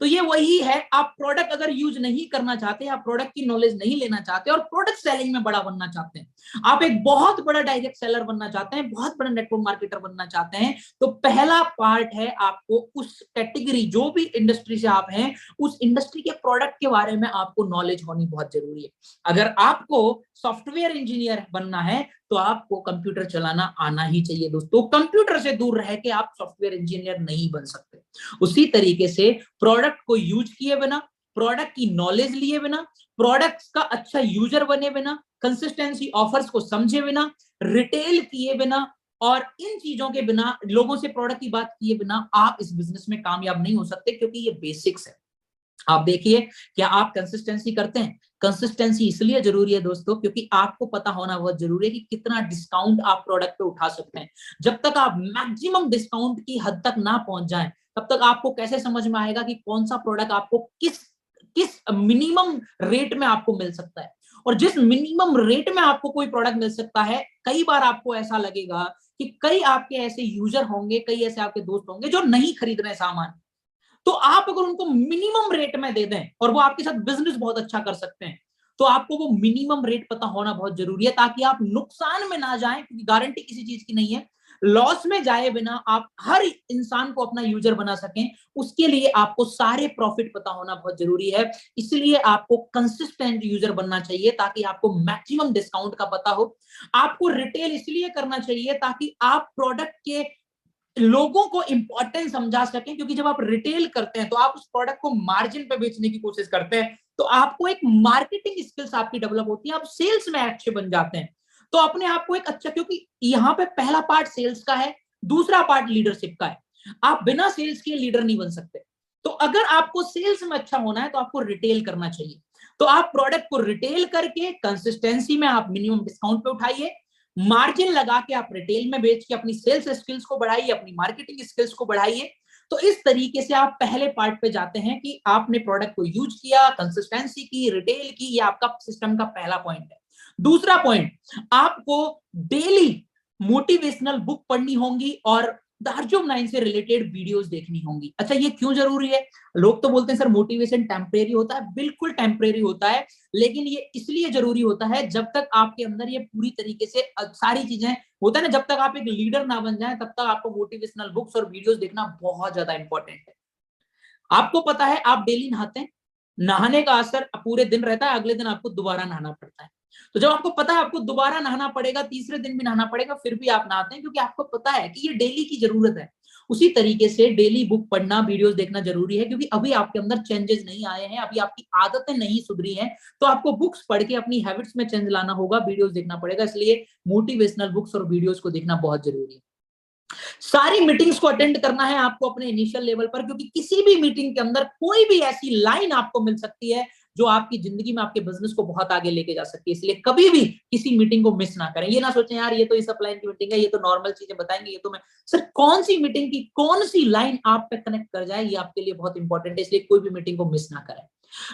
तो ये वही है, आप प्रोडक्ट अगर यूज नहीं करना चाहते, आप प्रोडक्ट की नॉलेज नहीं लेना चाहते और प्रोडक्ट सेलिंग में बड़ा बनना चाहते हैं, आप एक बहुत बड़ा डायरेक्ट सेलर बनना चाहते हैं, बहुत बड़ा नेटवर्क मार्केटर बनना चाहते हैं, तो पहला पार्ट है आपको उस कैटेगरी, जो भी इंडस्ट्री से आप हैं, उस इंडस्ट्री के प्रोडक्ट के बारे में आपको नॉलेज होनी बहुत जरूरी है। अगर आपको सॉफ्टवेयर इंजीनियर बनना है तो आपको कंप्यूटर चलाना आना ही चाहिए दोस्तों। कंप्यूटर से दूर रह के आप सॉफ्टवेयर इंजीनियर नहीं बन सकते। उसी तरीके से प्रोडक्ट को यूज किए बिना, प्रोडक्ट की नॉलेज लिए बिना, प्रोडक्ट्स का अच्छा यूजर बने बिना, कंसिस्टेंसी ऑफर्स को समझे बिना, रिटेल किए बिना, और इन चीजों के बिना, लोगों से प्रोडक्ट की बात किए बिना आप इस बिजनेस में कामयाब नहीं हो सकते, क्योंकि ये बेसिक्स है। आप देखिए, क्या आप कंसिस्टेंसी करते हैं? कंसिस्टेंसी इसलिए जरूरी है दोस्तों क्योंकि आपको पता होना बहुत जरूरी है कि कितना डिस्काउंट आप प्रोडक्ट पे उठा सकते हैं। जब तक आप मैक्सिमम डिस्काउंट की हद तक ना पहुंच जाएं, तब तक आपको कैसे समझ में आएगा कि कौन सा प्रोडक्ट आपको किस किस मिनिमम रेट में आपको मिल सकता है। और जिस मिनिमम रेट में आपको कोई प्रोडक्ट मिल सकता है, कई बार आपको ऐसा लगेगा कि कई आपके ऐसे यूजर होंगे, कई ऐसे आपके दोस्त होंगे जो नहीं खरीद रहे सामान, तो आप अगर उनको मिनिमम रेट में दे दें और वो आपके साथ बिजनेस बहुत अच्छा कर सकते हैं, तो आपको वो मिनिमम रेट पता होना बहुत जरूरी है, ताकि आप नुकसान में ना जाएं, क्योंकि गारंटी किसी चीज की नहीं है। लॉस में जाए बिना आप हर इंसान को अपना यूजर बना सकें, उसके लिए आपको सारे प्रॉफिट पता होना बहुत जरूरी है। इसलिए आपको कंसिस्टेंट यूजर बनना चाहिए ताकि आपको मैक्सिमम डिस्काउंट का पता हो। आपको रिटेल इसलिए करना चाहिए ताकि आप प्रोडक्ट के लोगों को इंपॉर्टेंस समझा सकें, क्योंकि जब आप रिटेल करते हैं तो आप उस प्रोडक्ट को मार्जिन पे बेचने की कोशिश करते हैं, तो आपको एक मार्केटिंग स्किल्स आपकी डेवलप होती है, आप सेल्स में अच्छे बन जाते हैं। तो अपने आप को एक अच्छा, क्योंकि यहाँ पे पहला पार्ट सेल्स का है, दूसरा पार्ट लीडरशिप का है। आप बिना सेल्स के लीडर नहीं बन सकते। तो अगर आपको सेल्स में अच्छा होना है तो आपको रिटेल करना चाहिए। तो आप प्रोडक्ट को रिटेल करके कंसिस्टेंसी में आप मिनिमम डिस्काउंट पे उठाइए, मार्जिन लगा के आप रिटेल में बेच के अपनी सेल्स स्किल्स को बढ़ाइए, अपनी मार्केटिंग स्किल्स को बढ़ाइए। तो इस तरीके से आप पहले पार्ट पे जाते हैं कि आपने प्रोडक्ट को यूज किया, कंसिस्टेंसी की, रिटेल की, ये आपका सिस्टम का पहला पॉइंट है। दूसरा पॉइंट, आपको डेली मोटिवेशनल बुक पढ़नी होंगी और दार्जुम 9 से रिलेटेड वीडियोस देखनी होंगी। अच्छा, ये क्यों जरूरी है? लोग तो बोलते हैं सर मोटिवेशन टेम्परेरी होता है, बिल्कुल टेम्परेरी होता है, लेकिन ये इसलिए जरूरी होता है जब तक आपके अंदर ये पूरी तरीके से सारी चीजें होता है ना, जब तक आप एक लीडर ना बन जाए तब तक आपको मोटिवेशनल बुक्स और वीडियोस देखना बहुत ज्यादा इंपॉर्टेंट है। आपको पता है आप डेली नहाते हैं, नहाने का असर पूरे दिन रहता है, अगले दिन आपको दोबारा नहाना पड़ता है। तो जब आपको पता है आपको दोबारा नहाना पड़ेगा, तीसरे दिन भी नहाना पड़ेगा, फिर भी आप नहाते हैं क्योंकि आपको पता है कि ये डेली की जरूरत है। उसी तरीके से डेली बुक पढ़ना, वीडियोस देखना जरूरी है, क्योंकि अभी आपके अंदर चेंजेस नहीं आए हैं, अभी आपकी आदतें नहीं सुधरी हैं, तो आपको बुक्स पढ़ के अपनी हैबिट्स में चेंज लाना होगा, वीडियोस देखना पड़ेगा। इसलिए मोटिवेशनल बुक्स और वीडियोस को देखना बहुत जरूरी है। सारी मीटिंग्स को अटेंड करना है आपको अपने इनिशियल लेवल पर, क्योंकि किसी भी मीटिंग के अंदर कोई भी ऐसी लाइन आपको मिल सकती है जो आपकी जिंदगी में आपके बिजनेस को बहुत आगे लेके जा सकती है। इसलिए कभी भी किसी मीटिंग को मिस ना करें। ये ना सोचें यार ये तो इस अपलाइन की मीटिंग है, ये तो नॉर्मल चीजें बताएंगे, ये तो मैं सर कौन सी मीटिंग की कौन सी लाइन आप पे कनेक्ट कर जाए, ये आपके लिए बहुत इंपॉर्टेंट है। इसलिए कोई भी मीटिंग को मिस ना करें।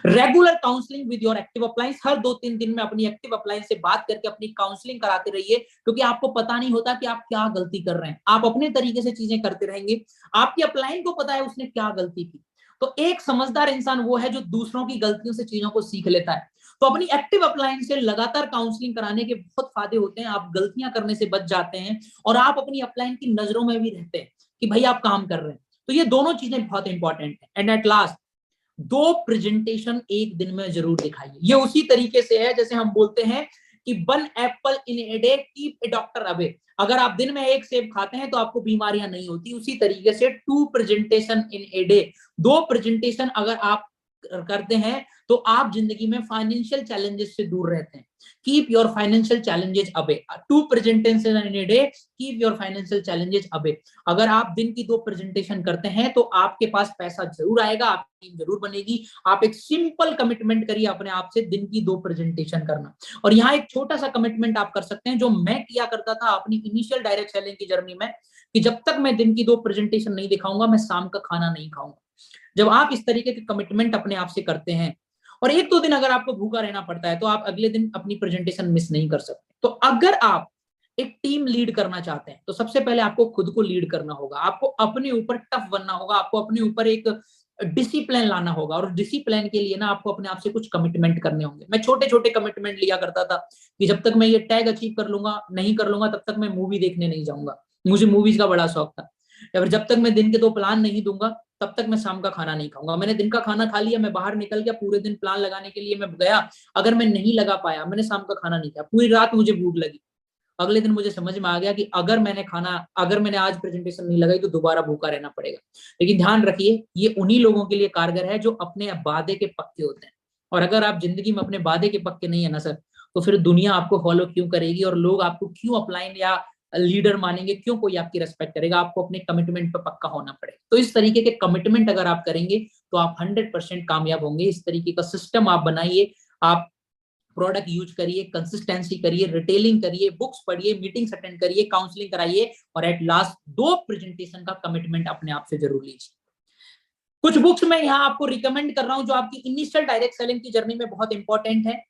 Regular counselling with your active appliance, हर 2-3 दिन में अपनी एक्टिव अप्लायंस से बात करके अपनी काउंसलिंग कराते रहिए, क्योंकि आपको पता नहीं होता कि आप क्या गलती कर रहे हैं। आप अपने तरीके से चीजें करते रहेंगे, आपकी अपलायंस को पता है उसने क्या गलती की। तो एक समझदार इंसान वो है जो दूसरों की गलतियों से चीजों को सीख लेता है। तो अपनी एक्टिव अप्लायंस से लगातार काउंसलिंग कराने के बहुत फायदे होते हैं। आप गलतियां करने से बच जाते हैं और आप अपनी अपलायंस की नजरों में भी रहते हैं कि भाई आप काम कर रहे हैं। तो ये दोनों चीजें बहुत इंपॉर्टेंट है। एंड एट लास्ट, 2 प्रेजेंटेशन एक दिन में जरूर दिखाइए। ये उसी तरीके से है जैसे हम बोलते हैं कि 1 apple in a day keep a doctor away. अगर आप दिन में 1 सेब खाते हैं तो आपको बीमारियां नहीं होती। उसी तरीके से 2 presentation in a day, 2 presentation अगर आप करते हैं तो आप जिंदगी में फाइनेंशियल चैलेंजेस से दूर रहते हैं। Keep your financial challenges away. 2 presentation in a day keep your financial challenges away. अगर आप दिन की 2 प्रेजेंटेशन करते हैं तो आपके पास पैसा जरूर आएगा, आपकी टीम जरूर बनेगी। आप एक सिंपल कमिटमेंट करिए अपने आप से, दिन की 2 प्रेजेंटेशन करना। और यहाँ एक छोटा सा कमिटमेंट आप कर सकते हैं जो मैं किया करता था अपनी इनिशियल डायरेक्ट सेलिंग की जर्नी में, कि जब तक मैं दिन की 2 प्रेजेंटेशन नहीं दिखाऊंगा मैं शाम का खाना नहीं खाऊंगा। जब आप इस तरीके के कमिटमेंट अपने आप से करते हैं और 1-2 दिन अगर आपको भूखा रहना पड़ता है तो आप अगले दिन अपनी प्रेजेंटेशन मिस नहीं कर सकते। तो अगर आप एक टीम लीड करना चाहते हैं तो सबसे पहले आपको खुद को लीड करना होगा, आपको अपने ऊपर टफ बनना होगा, आपको अपने ऊपर एक डिसिप्लिन लाना होगा। और डिसिप्लिन के लिए ना आपको अपने आप से कुछ कमिटमेंट करने होंगे। मैं छोटे छोटे कमिटमेंट लिया करता था कि जब तक मैं ये टैग अचीव कर लूंगा नहीं कर लूंगा तब तक मैं मूवी देखने नहीं जाऊंगा। मुझे मूवीज का बड़ा शौक था। या फिर जब तक मैं दिन के 2 प्लान नहीं दूंगा तब तक मैं शाम का खाना नहीं खाऊंगा। मैंने दिन का खाना खा लिया, मैं बाहर निकल गया, पूरे दिन प्लान लगाने के लिए मैं गया, अगर मैं नहीं लगा पाया, मैंने शाम का खाना नहीं खाया, पूरी रात मुझे भूख लगी। अगले दिन मुझे समझ में आ गया कि अगर मैंने आज प्रेजेंटेशन नहीं लगाई तो दोबारा भूखा रहना पड़ेगा। लेकिन ध्यान रखिए ये उन्हीं लोगों के लिए कारगर है जो अपने वादे के पक्के होते हैं। और अगर आप जिंदगी में अपने वादे के पक्के नहीं है ना सर, तो फिर दुनिया आपको फॉलो क्यों करेगी और लोग आपको क्यों अपलाइन या लीडर मानेंगे, क्यों कोई आपकी रेस्पेक्ट करेगा। आपको अपने कमिटमेंट पर पक्का होना पड़ेगा। तो इस तरीके के कमिटमेंट अगर आप करेंगे तो आप 100% कामयाब होंगे। इस तरीके का सिस्टम आप बनाइए, आप प्रोडक्ट यूज करिए, कंसिस्टेंसी करिए, रिटेलिंग करिए, बुक्स पढ़िए, मीटिंग्स अटेंड करिए, काउंसलिंग कराइए और एट लास्ट 2 प्रेजेंटेशन का कमिटमेंट अपने आप से जरूर लीजिए। कुछ बुक्स मैं यहाँ आपको रिकमेंड कर रहा हूँ जो आपकी इनिशियल डायरेक्ट सेलिंग की जर्नी में बहुत इंपॉर्टेंट है।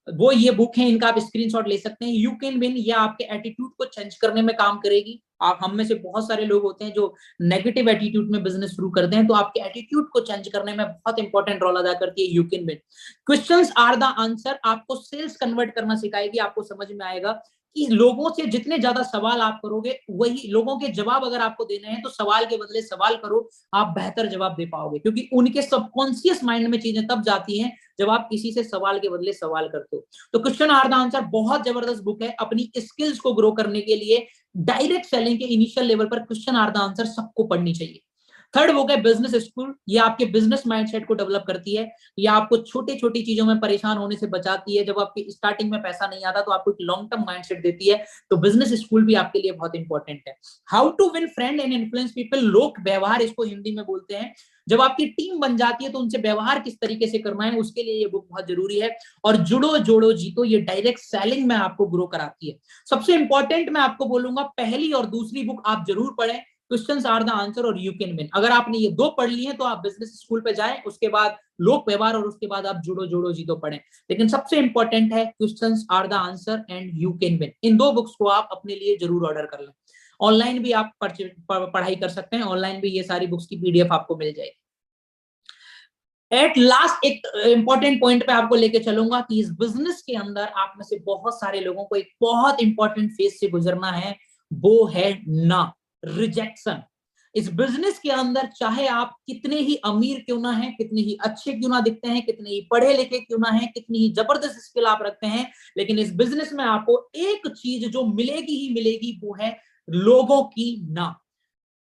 वो ये बुक है, इनका आप स्क्रीनशॉट ले सकते हैं। यू कैन विन, ये आपके एटीट्यूड को चेंज करने में काम करेगी। आप हम में से बहुत सारे लोग होते हैं जो नेगेटिव एटीट्यूड में बिजनेस शुरू करते हैं, तो आपके एटीट्यूड को चेंज करने में बहुत इंपॉर्टेंट रोल अदा करती है you can win. Questions are the answer आपको सेल्स कन्वर्ट करना सिखाएगी। आपको समझ में आएगा कि लोगों से जितने ज्यादा सवाल आप करोगे, वही लोगों के जवाब अगर आपको देने हैं तो सवाल के बदले सवाल करो, आप बेहतर जवाब दे पाओगे। क्योंकि उनके सबकॉन्शियस माइंड में चीजें तब जाती हैं जब आप किसी से सवाल के बदले सवाल करते हो। तो क्वेश्चन आर द आंसर बहुत जबरदस्त बुक है अपनी स्किल्स को ग्रो करने के लिए। डायरेक्ट सेलिंग के इनिशियल लेवल पर क्वेश्चन आर द आंसर सबको पढ़नी चाहिए। थर्ड बुक है बिजनेस स्कूल, ये आपके बिजनेस माइंडसेट को डेवलप करती है। ये आपको छोटी छोटी चीजों में परेशान होने से बचाती है। जब आपकी स्टार्टिंग में पैसा नहीं आता तो आपको एक लॉन्ग टर्म माइंडसेट देती है। तो बिजनेस स्कूल भी आपके लिए बहुत इंपॉर्टेंट है। How to win friend and influence people, लोक व्यवहार इसको हिंदी में बोलते हैं। जब आपकी टीम बन जाती है तो उनसे व्यवहार किस तरीके से करना है उसके लिए ये बुक बहुत जरूरी है। और जुड़ो जोड़ो जीतो, ये डायरेक्ट सेलिंग में आपको ग्रो कराती है। सबसे इंपॉर्टेंट मैं आपको बोलूंगा पहली और दूसरी बुक आप जरूर पढ़ें, क्वेश्चंस आर द आंसर और यू कैन विन। अगर आपने ये 2 पढ़ लिए तो आप बिजनेस स्कूल पे जाएं, उसके बाद लोक व्यवहार और उसके बाद आप जुड़ो जोड़ो जीतो पढ़ें। लेकिन सबसे इंपॉर्टेंट है questions are the answer and you can win. इन 2 बुक्स को आप अपने लिए जरूर ऑर्डर कर लें। ऑनलाइन भी आप पढ़ाई कर सकते हैं, ऑनलाइन भी ये सारी बुक्स की पीडीएफ आपको मिल जाएगी। एट लास्ट एक इंपॉर्टेंट पॉइंट पे आपको लेके चलूंगा कि इस बिजनेस के अंदर आप में से बहुत सारे लोगों को एक बहुत इंपॉर्टेंट फेज से गुजरना है, वो है ना रिजेक्शन। इस बिजनेस के अंदर चाहे आप कितने ही अमीर क्यों ना हैं, कितने ही अच्छे क्यों ना दिखते हैं, कितने ही पढ़े लिखे क्यों ना हैं, कितनी ही जबरदस्त स्किल आप रखते हैं, लेकिन इस बिजनेस में आपको एक चीज जो मिलेगी ही मिलेगी, वो है लोगों की ना।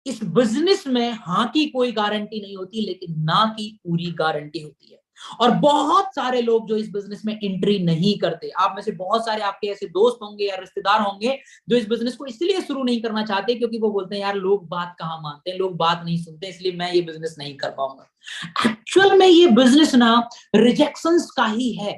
इस बिजनेस में हाँ की कोई गारंटी नहीं होती, लेकिन ना की पूरी गारंटी होती है। और बहुत सारे लोग जो इस बिजनेस में एंट्री नहीं करते, आप में से बहुत सारे आपके ऐसे दोस्त होंगे या रिश्तेदार होंगे जो इस बिजनेस को इसलिए शुरू नहीं करना चाहते क्योंकि वो बोलते हैं यार लोग बात कहाँ मानते हैं, लोग बात नहीं सुनते, इसलिए मैं ये बिजनेस नहीं कर पाऊंगा। एक्चुअल में ये बिजनेस ना रिजेक्शंस का ही है,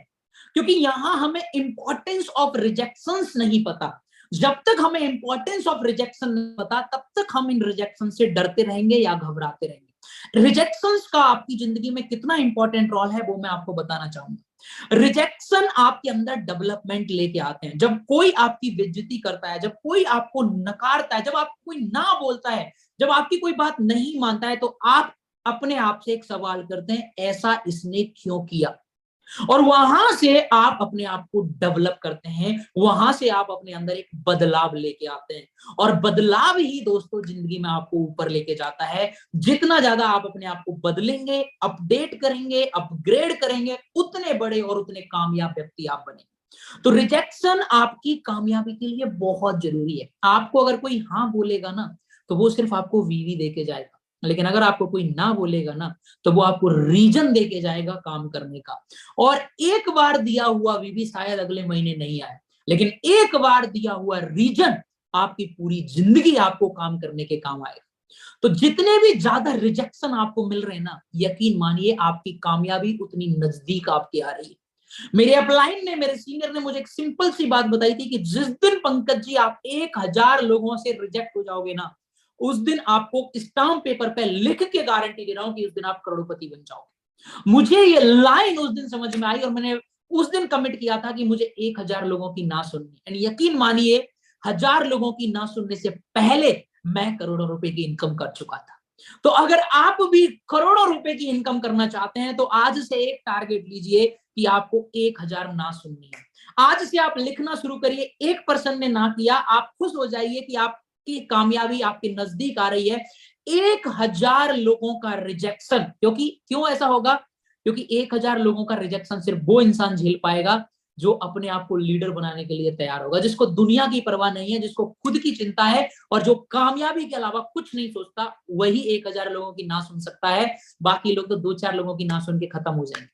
क्योंकि यहां हमें इंपॉर्टेंस ऑफ रिजेक्शंस नहीं पता। जब तक हमें इंपॉर्टेंस ऑफ रिजेक्शन नहीं पता, तब तक हम इन रिजेक्शन से डरते रहेंगे या घबराते रहेंगे। रिजेक्शंस का आपकी जिंदगी में कितना इंपॉर्टेंट रोल है वो मैं आपको बताना चाहूंगा। रिजेक्शन आपके अंदर डेवलपमेंट लेके आते हैं। जब कोई आपकी बेइज्जती करता है, जब कोई आपको नकारता है, जब आपको कोई ना बोलता है, जब आपकी कोई बात नहीं मानता है, तो आप अपने आप से एक सवाल करते हैं, ऐसा इसने क्यों किया? और वहां से आप अपने आप को डेवलप करते हैं, वहां से आप अपने अंदर एक बदलाव लेके आते हैं। और बदलाव ही दोस्तों जिंदगी में आपको ऊपर लेके जाता है। जितना ज्यादा आप अपने आप को बदलेंगे, अपडेट करेंगे, अपग्रेड करेंगे, उतने बड़े और उतने कामयाब व्यक्ति आप बनेंगे। तो रिजेक्शन आपकी कामयाबी के लिए बहुत जरूरी है। आपको अगर कोई हाँ बोलेगा ना, तो वो सिर्फ आपको वीवी देके जाएगा, लेकिन अगर आपको कोई ना बोलेगा ना, तो वो आपको रीजन देके जाएगा काम करने का। और एक बार दिया हुआ वीवी शायद अगले महीने नहीं आए, लेकिन एक बार दिया हुआ रीजन आपकी पूरी जिंदगी आपको काम करने के काम आएगा। तो जितने भी ज्यादा रिजेक्शन आपको मिल रहे हैं ना, यकीन मानिए आपकी कामयाबी उतनी नजदीक आपकी आ रही है। मेरे अपलाइन ने, मेरे सीनियर ने मुझे एक सिंपल सी बात बताई थी कि जिस दिन पंकज जी आप 1000 लोगों से रिजेक्ट हो जाओगे ना, उस दिन आपको स्टाम्प पेपर पे लिख के गारंटी दे रहा हूं कि उस दिन आप करोड़पति बन जाओगे। मुझे ये लाइन उस दिन समझ में आई और मैंने उस दिन कमिट किया था कि मुझे 1000 लोगों की ना सुननी। एंड यकीन मानिए 1000 लोगों की ना सुनने से पहले मैं करोड़ों रुपए की इनकम कर चुका था। तो अगर आप भी करोड़ों रुपए की इनकम करना चाहते हैं, तो आज से एक टारगेट लीजिए कि आपको 1000 ना सुननी है। आज से आप लिखना शुरू करिए। 1% ने ना किया, आप खुश हो जाइए कि आपकी कामयाबी आपके नजदीक आ रही है। 1000 लोगों का रिजेक्शन, क्यों ऐसा होगा? क्योंकि 1000 लोगों का रिजेक्शन सिर्फ वो इंसान झेल पाएगा जो अपने आप को लीडर बनाने के लिए तैयार होगा, जिसको दुनिया की परवाह नहीं है, जिसको खुद की चिंता है और जो कामयाबी के अलावा कुछ नहीं सोचता, वही 1000 लोगों की ना सुन सकता है। बाकी लोग तो 2-4 लोगों की ना सुन के खत्म हो जाएंगे।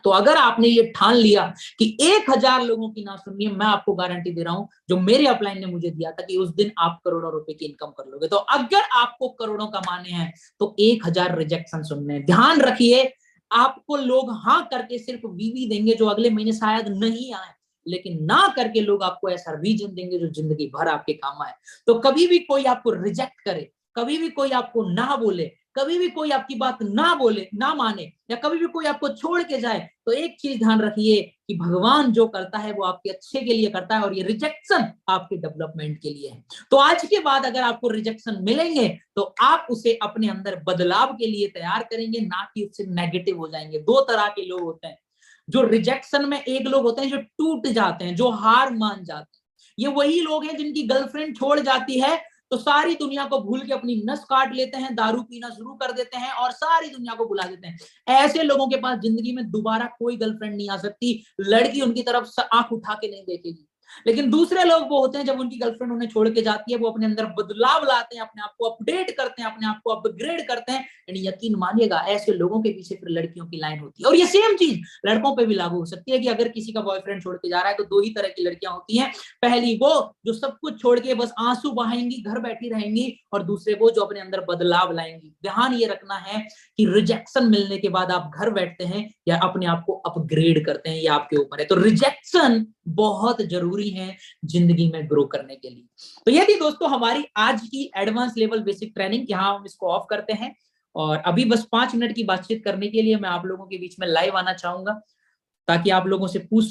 तो अगर आपने ये ठान लिया कि 1000 लोगों की ना सुननी है, मैं आपको गारंटी दे रहा हूं, जो मेरे अपलाइन ने मुझे दिया था कि उस दिन आप करोड़ों रुपए की इनकम कर लोगे। तो अगर आपको करोड़ों कमाने हैं तो 1000 रिजेक्शन सुनने हैं। ध्यान रखिए, आपको लोग हाँ करके सिर्फ वीवी देंगे जो अगले महीने शायद नहीं आए, लेकिन ना करके लोग आपको ऐसा रीजन देंगे जो जिंदगी भर आपके काम आए। तो कभी भी कोई आपको रिजेक्ट करे, कभी भी कोई आपको ना बोले, कभी भी कोई आपकी बात ना बोले, ना माने, या कभी भी कोई आपको छोड़ के जाए, तो एक चीज ध्यान रखिए कि भगवान जो करता है वो आपके अच्छे के लिए करता है और ये रिजेक्शन आपके डेवलपमेंट के लिए है। तो आज के बाद अगर आपको रिजेक्शन मिलेंगे तो आप उसे अपने अंदर बदलाव के लिए तैयार करेंगे, ना कि उससे नेगेटिव हो जाएंगे। 2 तरह के लोग होते हैं जो रिजेक्शन में। एक लोग होते हैं जो टूट जाते हैं, जो हार मान जाते हैं। ये वही लोग हैं जिनकी गर्लफ्रेंड छोड़ जाती है तो सारी दुनिया को भूल के अपनी नस काट लेते हैं, दारू पीना शुरू कर देते हैं और सारी दुनिया को भुला देते हैं। ऐसे लोगों के पास जिंदगी में दोबारा कोई गर्लफ्रेंड नहीं आ सकती, लड़की उनकी तरफ आंख उठा के नहीं देखेगी। लेकिन दूसरे लोग वो होते हैं, जब उनकी गर्लफ्रेंड उन्हें छोड़ के जाती है, वो अपने अंदर बदलाव लाते हैं, अपने आप को अपडेट करते हैं, अपने आप को अपग्रेड करते हैं। यकीन मानिएगा ऐसे लोगों के पीछे फिर लड़कियों की लाइन होती है। और ये सेम चीज लड़कों पे भी लागू हो सकती है कि अगर किसी का बॉयफ्रेंड छोड़ के जा रहा है तो 2 ही तरह की लड़कियां होती हैं। पहली वो जो सब कुछ छोड़ के बस आंसू बहाएंगी, घर बैठी रहेंगी, और दूसरे वो जो अपने अंदर बदलाव लाएंगी। ध्यान ये रखना है कि रिजेक्शन मिलने के बाद आप घर बैठते हैं या अपने आप को अपग्रेड करते हैं, ये आपके ऊपर है। तो रिजेक्शन बहुत जरूरी है जिंदगी में ग्रो करने के लिए। तो ये थी दोस्तों हमारी आज की एडवांस लेवल बेसिक ट्रेनिंग। यहाँ हम इसको ऑफ करते हैं और अभी बस 5 मिनट की बातचीत करने के लिए मैं आप लोगों के बीच में लाइव आना चाहूंगा ताकि आप लोगों से पूछ